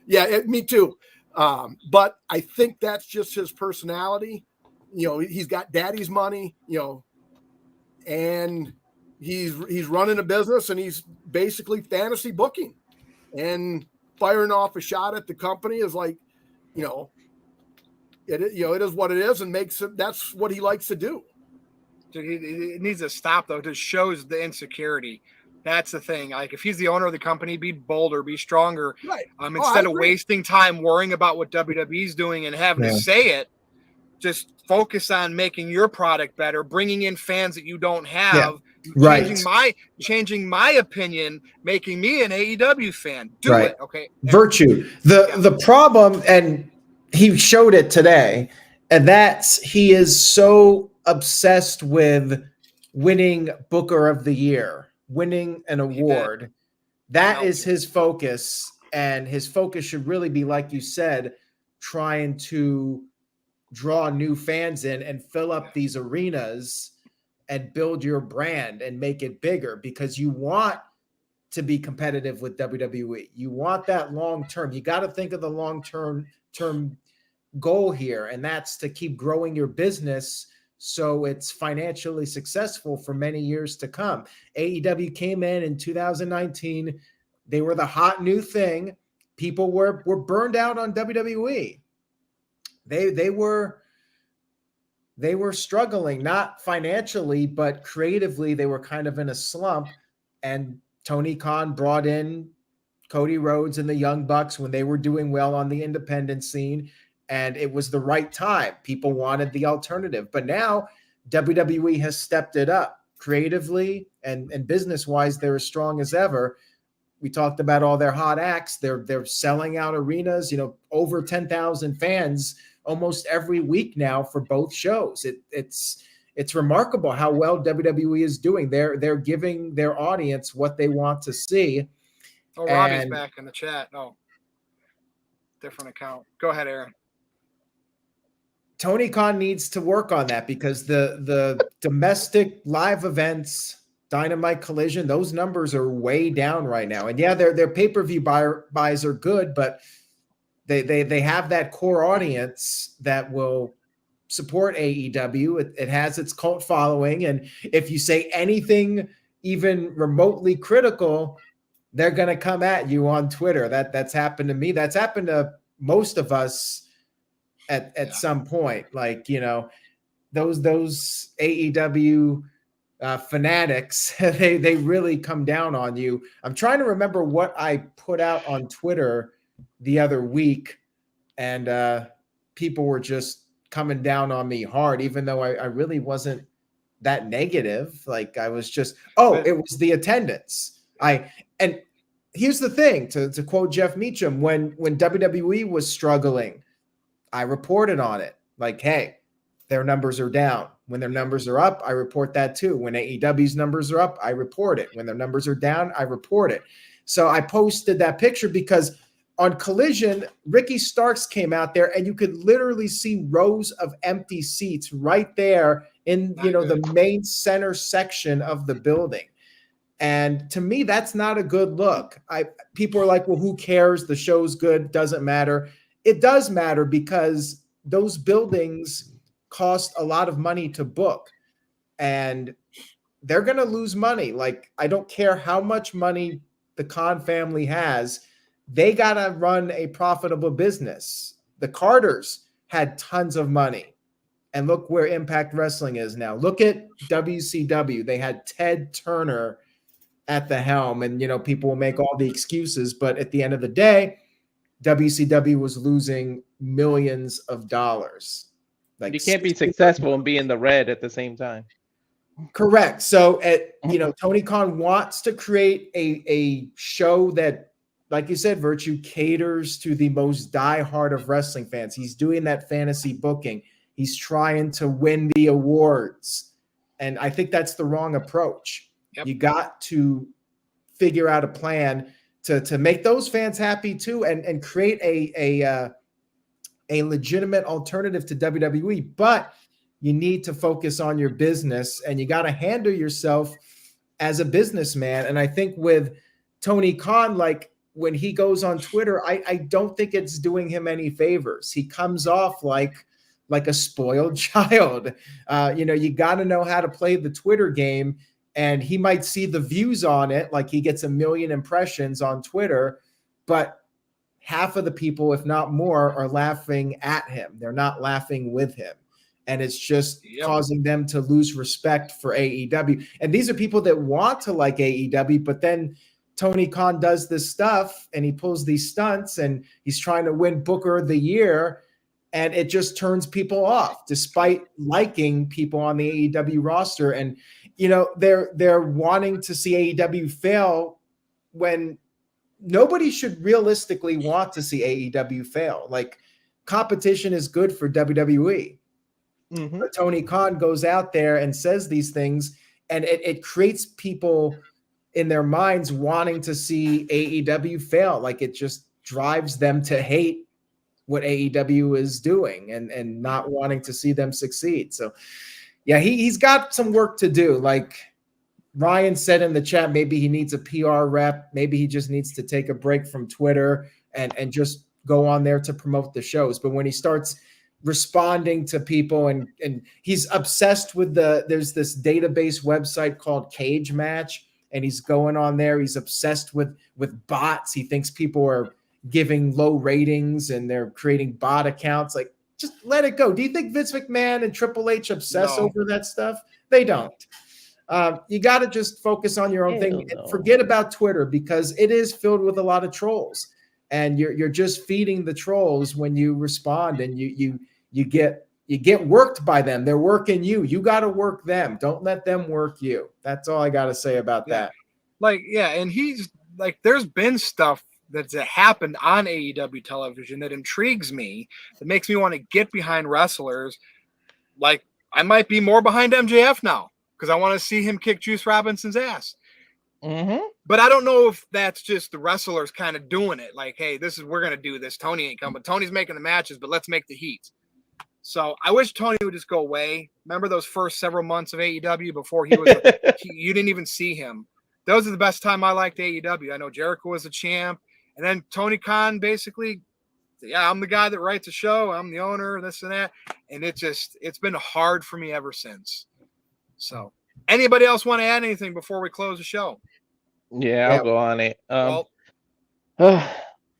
[SPEAKER 2] Yeah, me too. But I think that's just his personality. He's got daddy's money. And he's running a business and he's basically fantasy booking and firing off a shot at the company is like, it is what it is and makes it, that's what he likes to do.
[SPEAKER 1] It needs to stop, though. It just shows the insecurity. That's the thing. Like, if he's the owner of the company, be bolder, be stronger.
[SPEAKER 2] Right.
[SPEAKER 1] Instead of wasting time worrying about what WWE's doing and having to say it, just focus on making your product better, bringing in fans that you don't have, changing my opinion, making me an AEW fan. Do it, okay?
[SPEAKER 5] Virtue. The problem, and he showed it today, and that's he is so obsessed with winning Booker of the Year, winning an award. That is his focus, and his focus should really be, like you said, trying to draw new fans in and fill up these arenas and build your brand and make it bigger, because you want to be competitive with WWE. You want that long term. You got to think of the long term goal here, and that's to keep growing your business so it's financially successful for many years to come. AEW came in 2019. They were the hot new thing. People were burned out on WWE. They were struggling, not financially, but creatively. They were kind of in a slump, and Tony Khan brought in Cody Rhodes and the Young Bucks when they were doing well on the independent scene, and it was the right time. People wanted the alternative, but now WWE has stepped it up creatively and business-wise. They're as strong as ever. We talked about all their hot acts. They're selling out arenas, over 10,000 fans almost every week now for both shows. It's remarkable how well WWE is doing. They're giving their audience what they want to see.
[SPEAKER 1] Oh, Robbie's back in the chat. No, different account. Go ahead, Aaron.
[SPEAKER 5] Tony Khan needs to work on that, because the domestic live events, Dynamite, Collision, those numbers are way down right now. And yeah, their pay-per-view buys are good, but they have that core audience that will support AEW. It has its cult following, and if you say anything even remotely critical, they're going to come at you on Twitter. That's happened to me. That's happened to most of us at some point. Like, those AEW fanatics, they really come down on you. I'm trying to remember what I put out on Twitter the other week, and people were just coming down on me hard, even though I really wasn't that negative. Like, I was just, it was the attendance. And here's the thing, to quote Jeff Meacham, when WWE was struggling, I reported on it. Like, hey, their numbers are down. When their numbers are up, I report that too. When AEW's numbers are up, I report it. When their numbers are down, I report it. So I posted that picture because on Collision, Ricky Starks came out there, and you could literally see rows of empty seats right there in the main center section of the building. And to me, that's not a good look. People are like, well, who cares? The show's good. Doesn't matter. It does matter, because those buildings cost a lot of money to book, and they're going to lose money. Like, I don't care how much money the Khan family has. They got to run a profitable business. The Carters had tons of money, and look where Impact Wrestling is now. Look at WCW. They had Ted Turner at the helm, and people will make all the excuses, but at the end of the day, WCW was losing millions of dollars. Like,
[SPEAKER 4] you can't be successful and be in the red at the same time.
[SPEAKER 5] Correct. So Tony Khan wants to create a show that, like you said, Virtue, caters to the most diehard of wrestling fans. He's doing that fantasy booking. He's trying to win the awards. And I think that's the wrong approach. Yep. You got to figure out a plan to make those fans happy too, and create a legitimate alternative to WWE. But you need to focus on your business, and you got to handle yourself as a businessman. And I think with Tony Khan, like, when he goes on Twitter, I don't think it's doing him any favors. He comes off like a spoiled child. You got to know how to play the Twitter game. And he might see the views on it, like he gets 1 million impressions on Twitter, but half of the people, if not more, are laughing at him. They're not laughing with him. and it's just causing them to lose respect for AEW. And these are people that want to like AEW, but then Tony Khan does this stuff and he pulls these stunts and he's trying to win Booker of the Year, and it just turns people off despite liking people on the AEW roster. And they're wanting to see AEW fail when nobody should realistically want to see AEW fail. Like, competition is good for WWE. But Tony Khan goes out there and says these things, and it creates people in their minds wanting to see AEW fail. Like, it just drives them to hate what AEW is doing and not wanting to see them succeed. So yeah, he's got some work to do. Like Ryan said in the chat, maybe he needs a PR rep. Maybe he just needs to take a break from Twitter and just go on there to promote the shows. But when he starts responding to people and he's obsessed with there's this database website called Cage Match, and he's going on there. He's obsessed with bots. He thinks people are giving low ratings and they're creating bot accounts. Like, just let it go. Do you think Vince McMahon and Triple H obsess over that stuff? They don't. You got to just focus on your own thing. Forget about Twitter, because it is filled with a lot of trolls, and you're just feeding the trolls when you respond, and you get worked by them. They're working you. You got to work them. Don't let them work you. That's all I got to say about that.
[SPEAKER 1] And he's like, there's been stuff that's happened on AEW television that intrigues me, that makes me want to get behind wrestlers. Like, I might be more behind MJF now because I want to see him kick Juice Robinson's ass. But I don't know if that's just the wrestlers kind of doing it. Like, hey, we're going to do this. Tony ain't coming. Tony's making the matches, but let's make the heat. So I wish Tony would just go away. Remember those first several months of AEW before he was, you didn't even see him. Those are the best time I liked AEW. I know Jericho was a champ. And then Tony Khan basically, I'm the guy that writes a show. I'm the owner, this and that. And it's been hard for me ever since. So anybody else want to add anything before we close the show?
[SPEAKER 4] Yeah, I'll go on it.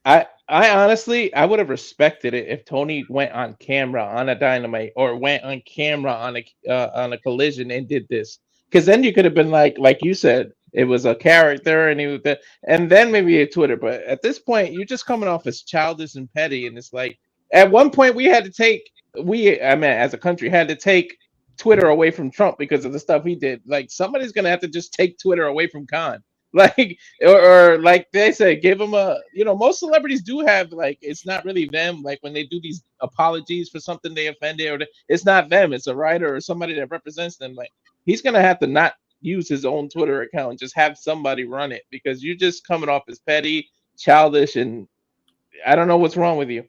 [SPEAKER 4] I honestly, I would have respected it if Tony went on camera on a Dynamite or went on camera on a Collision and did this, because then you could have been like you said, it was a character and then maybe a Twitter. But at this point, you're just coming off as childish and petty, and it's like at one point as a country had to take Twitter away from Trump because of the stuff he did. Like, somebody's gonna have to just take Twitter away from Khan. Like, or like they say, give them most celebrities do have, like, it's not really them. Like, when they do these apologies for something they offended, or it's not them, it's a writer or somebody that represents them. Like, he's going to have to not use his own Twitter account and just have somebody run it, because you're just coming off as petty, childish, and I don't know what's wrong with you.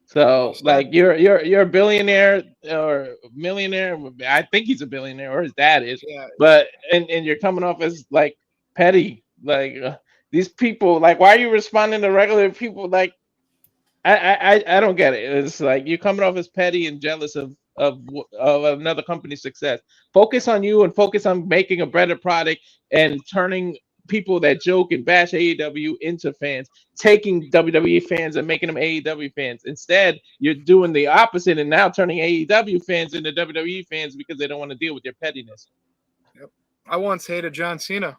[SPEAKER 4] So, like, you're a billionaire or millionaire. I think he's a billionaire, or his dad is. Yeah. But and you're coming off as like petty. Like, these people. Like, why are you responding to regular people? Like, I don't get it. It's like you're coming off as petty and jealous of another company's success. Focus on you and focus on making a better product and turning people that joke and bash AEW into fans, taking WWE fans and making them AEW fans. Instead, you're doing the opposite and now turning AEW fans into WWE fans because they don't want to deal with your pettiness.
[SPEAKER 1] Yep. I once hated John Cena,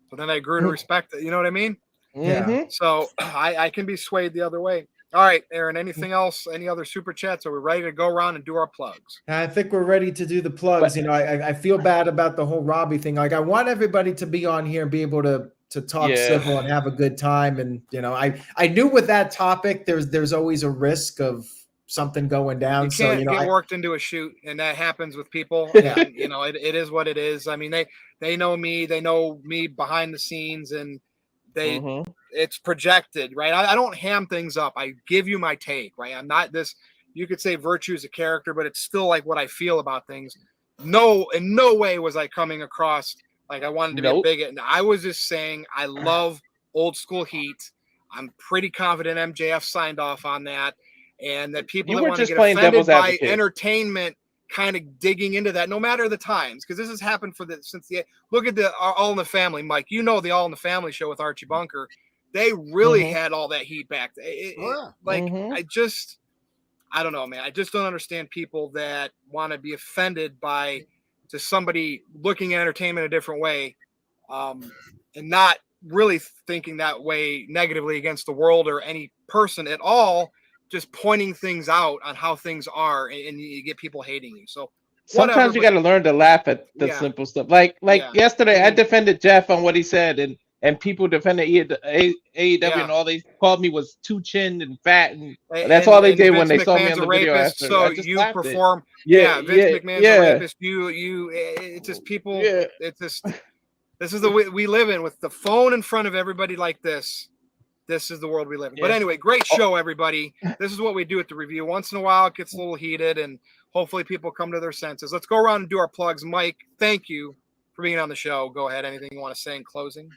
[SPEAKER 1] but then I grew to respect it. You know what I mean?
[SPEAKER 5] Yeah.
[SPEAKER 1] So I can be swayed the other way. All right, Aaron, anything else? Any other super chats? Are we ready to go around and do our plugs?
[SPEAKER 5] I think we're ready to do the plugs. I feel bad about the whole Robbie thing. Like, I want everybody to be on here and be able to talk civil and have a good time. And, I knew with that topic, there's always a risk of something going down.
[SPEAKER 1] You can't get worked into a shoot, and that happens with people.
[SPEAKER 5] Yeah.
[SPEAKER 1] And, it is what it is. I mean, they know me behind the scenes, and it's projected, right? I don't ham things up. I give you my take, right? I'm not this, you could say Virtue is a character, but it's still like what I feel about things. No, in no way was I coming across like I wanted to be a bigot. And I was just saying, I love old school heat. I'm pretty confident MJF signed off on that. And that people that want to get offended by entertainment kind of digging into that, no matter the times, because this has happened look at the All in the Family, Mike. The All in the Family show with Archie Bunker. They really had all that heat back. I I don't know, man. I just don't understand people that want to be offended by just somebody looking at entertainment a different way, and not really thinking that way negatively against the world or any person at all. Just pointing things out on how things are, and you get people hating you. So
[SPEAKER 4] sometimes you got to learn to laugh at the simple stuff. Like yesterday, I defended Jeff on what he said, and people defended AEW, and all they called me was too chinned and fat, and that's all they did when they saw me on the video after.
[SPEAKER 1] So you perform, Vince McMahon's a rapist. It's just people. It's just, this is the way we live in, with the phone in front of everybody like this. This is the world we live in. But anyway, great show, everybody. This is what we do at the review. Once in a while, it gets a little heated, and hopefully people come to their senses. Let's go around and do our plugs. Mike, thank you for being on the show. Go ahead. Anything you want to say in closing?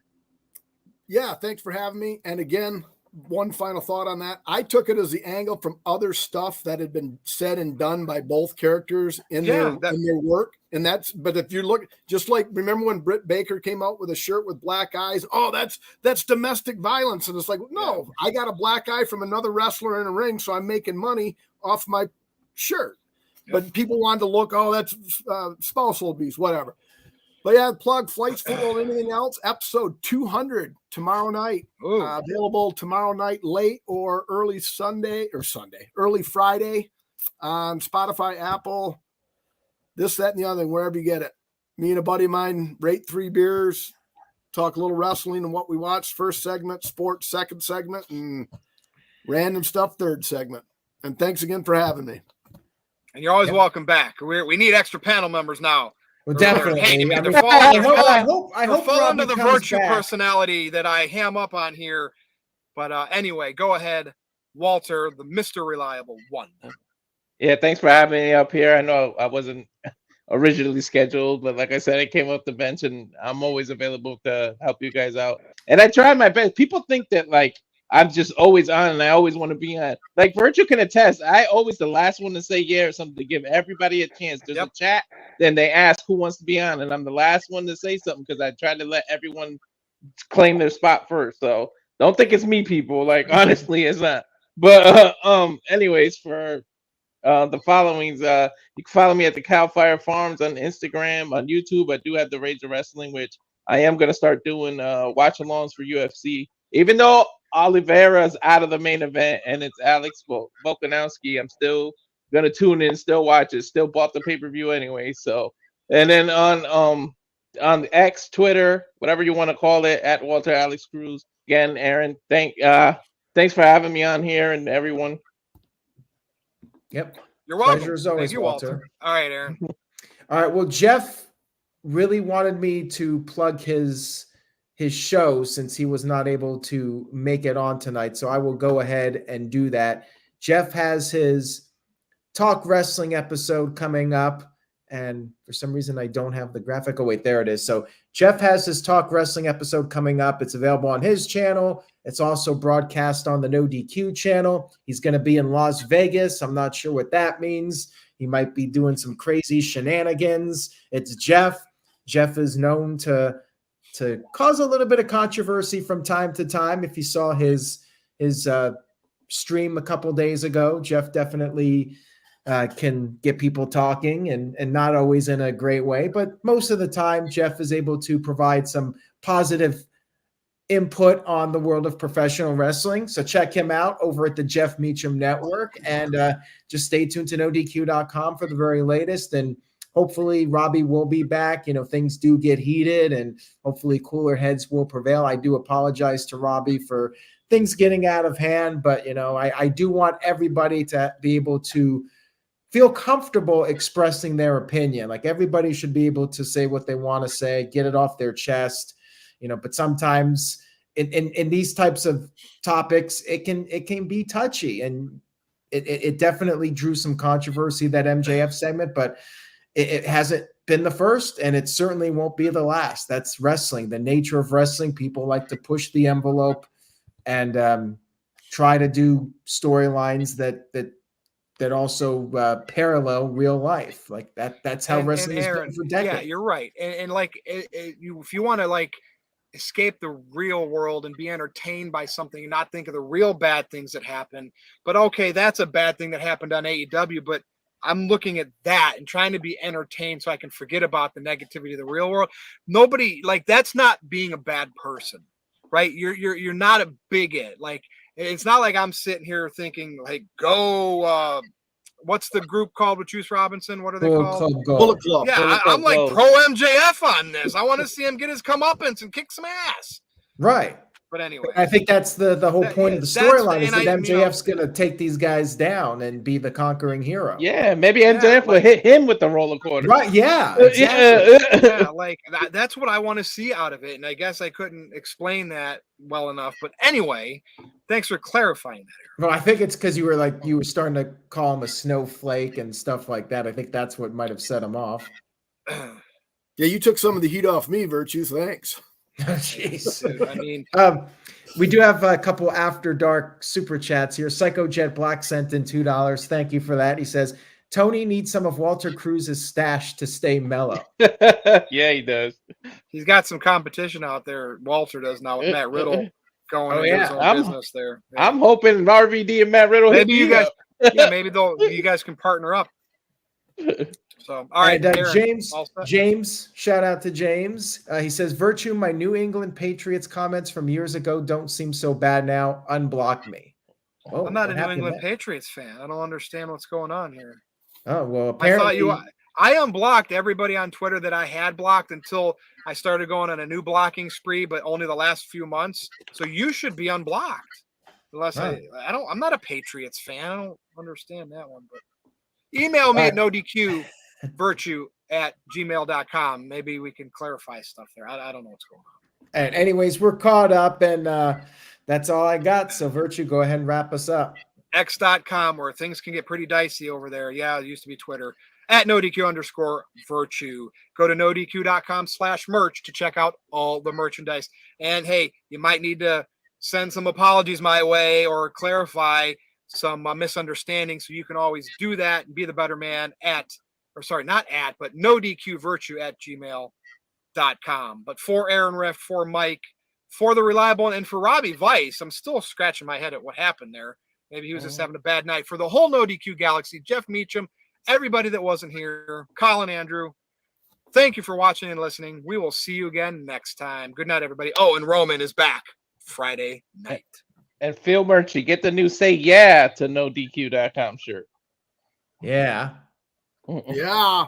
[SPEAKER 2] Yeah, thanks for having me. And again, one final thought on that. I took it as the angle from other stuff that had been said and done by both characters in their work. And but if you look, just like, remember when Britt Baker came out with a shirt with black eyes? Oh, that's domestic violence. And it's like, no, I got a black eye from another wrestler in a ring, so I'm making money off my shirt. But people wanted to look, oh, that's spousal abuse, whatever. But yeah, plug Flights, Football, anything else. Episode 200 tomorrow night. Available tomorrow night late or early Friday on Spotify, Apple, this, that, and the other thing, wherever you get it. Me and a buddy of mine rate 3 beers, talk a little wrestling and what we watched. First segment, sports, second segment, and random stuff, third segment. And thanks again for having me.
[SPEAKER 1] And you're always welcome back. We need extra panel members now.
[SPEAKER 5] Well, definitely.
[SPEAKER 1] I hope fall under the virtue personality that I ham up on here. But anyway, go ahead, Walter, the Mr. Reliable One.
[SPEAKER 4] Yeah, thanks for having me up here. I know I wasn't originally scheduled, but like I said, I came off the bench, and I'm always available to help you guys out. And I try my best. People think that I'm just always on, and I always want to be on. Like Virtue can attest, I always the last one to say yeah or something, to give everybody a chance. There's a chat, then they ask who wants to be on, and I'm the last one to say something because I try to let everyone claim their spot first. So don't think it's me, people. Like honestly, it's not. But anyways, for the followings, you can follow me at the Cowfire Farms on Instagram, on YouTube. I do have the Rage of Wrestling, which I am gonna start doing watch alongs for UFC, even though Oliveira's out of the main event and it's Alex Volkanovski. I'm still gonna tune in, still watch it, still bought the pay-per-view anyway. So, and then on X, Twitter, whatever you want to call it, at Walter Alex Cruz. Again, Aaron, thanks for having me on here, and everyone.
[SPEAKER 5] Yep.
[SPEAKER 1] You're welcome.
[SPEAKER 5] Pleasure as always,
[SPEAKER 1] Thank you, Walter. All right, Aaron.
[SPEAKER 5] All right. Well, Jeff really wanted me to plug his show since he was not able to make it on tonight. So I will go ahead and do that. Jeff has his Talk Wrestling episode coming up. And for some reason, I don't have the graphic. Oh, wait, there it is. So Jeff has his Talk Wrestling episode coming up. It's available on his channel. It's also broadcast on the NoDQ channel. He's going to be in Las Vegas. I'm not sure what that means. He might be doing some crazy shenanigans. It's Jeff. Jeff is known to cause a little bit of controversy from time to time. If you saw his stream a couple days ago, Jeff definitely can get people talking, and not always in a great way, but most of the time Jeff is able to provide some positive input on the world of professional wrestling. So check him out over at the Jeff Meacham Network, and just stay tuned to NoDQ.com for the very latest. And hopefully Robbie will be back. Things do get heated, and hopefully cooler heads will prevail. I do apologize to Robbie for things getting out of hand, but I do want everybody to be able to feel comfortable expressing their opinion. Like everybody should be able to say what they want to say, get it off their chest, but sometimes in these types of topics, it can be touchy, and it definitely drew some controversy, that MJF segment, but it hasn't been the first, and it certainly won't be the last. That's wrestling, the nature of wrestling. People like to push the envelope and try to do storylines that also parallel real life. Like that's how wrestling has been for decades.
[SPEAKER 1] Yeah, you're right. And if you want to escape the real world and be entertained by something and not think of the real bad things that happen. But okay, that's a bad thing that happened on AEW, but I'm looking at that and trying to be entertained so I can forget about the negativity of the real world. Nobody, like, that's not being a bad person, right? You're not a bigot. Like, it's not like I'm sitting here thinking, like, go, what's the group called with Juice Robinson? What are they called?
[SPEAKER 2] Bullet Club.
[SPEAKER 1] Yeah, I'm like pro MJF on this. I want to see him get his comeuppance and kick some ass.
[SPEAKER 5] Right.
[SPEAKER 1] But anyway,
[SPEAKER 5] I think that's the whole point of the storyline is that MJF's going to take these guys down and be the conquering hero.
[SPEAKER 4] Yeah, maybe MJF will hit him with the roller quarter.
[SPEAKER 5] Right, yeah. Exactly.
[SPEAKER 1] Yeah, like that's what I want to see out of it. And I guess I couldn't explain that well enough. But anyway, thanks for clarifying that.
[SPEAKER 5] Well, I think it's because you were starting to call him a snowflake and stuff like that. I think that's what might have set him off.
[SPEAKER 2] Yeah, you took some of the heat off me, Virtue. Thanks.
[SPEAKER 5] Jeez.
[SPEAKER 1] I mean,
[SPEAKER 5] we do have a couple after dark super chats here. Psycho Jet Black sent in $2. Thank you for that. He says Tony needs some of Walter Cruz's stash to stay mellow.
[SPEAKER 4] Yeah, he does.
[SPEAKER 1] He's got some competition out there. Walter does now with Matt Riddle going into his own business there. Yeah.
[SPEAKER 4] I'm hoping RVD and Matt Riddle.
[SPEAKER 1] Maybe you guys, maybe you guys can partner up. So, all right,
[SPEAKER 5] and, James, shout out to James. He says, Virtue, my New England Patriots comments from years ago don't seem so bad now. Unblock me.
[SPEAKER 1] Oh, I'm not a New England Patriots fan. I don't understand what's going on here.
[SPEAKER 5] Oh, well, apparently.
[SPEAKER 1] I unblocked everybody on Twitter that I had blocked until I started going on a new blocking spree, but only the last few months. So you should be unblocked. Unless I'm not a Patriots fan. I don't understand that one, but email me at NoDQ virtue@gmail.com. Maybe we can clarify stuff there. I don't know what's going on.
[SPEAKER 5] And anyways, we're caught up, and that's all I got. So Virtue, go ahead and wrap us up.
[SPEAKER 1] X.com, where things can get pretty dicey over there. Yeah, it used to be Twitter at NoDQ_virtue. Go to NoDQ.com/merch to check out all the merchandise. And hey, you might need to send some apologies my way or clarify some misunderstandings. So you can always do that and be the better man but NoDQvirtue@gmail.com. But for Aaron Riff, for Mike, for the reliable, and for Robbie Vice, I'm still scratching my head at what happened there. Maybe he was just having a bad night. For the whole NoDQ Galaxy, Jeff Meacham, everybody that wasn't here, Colin Andrew, thank you for watching and listening. We will see you again next time. Good night, everybody. Oh, and Roman is back Friday night.
[SPEAKER 4] And Phil Murchie, get the new Say Yeah to NoDQ.com shirt.
[SPEAKER 5] Yeah.
[SPEAKER 2] Yeah.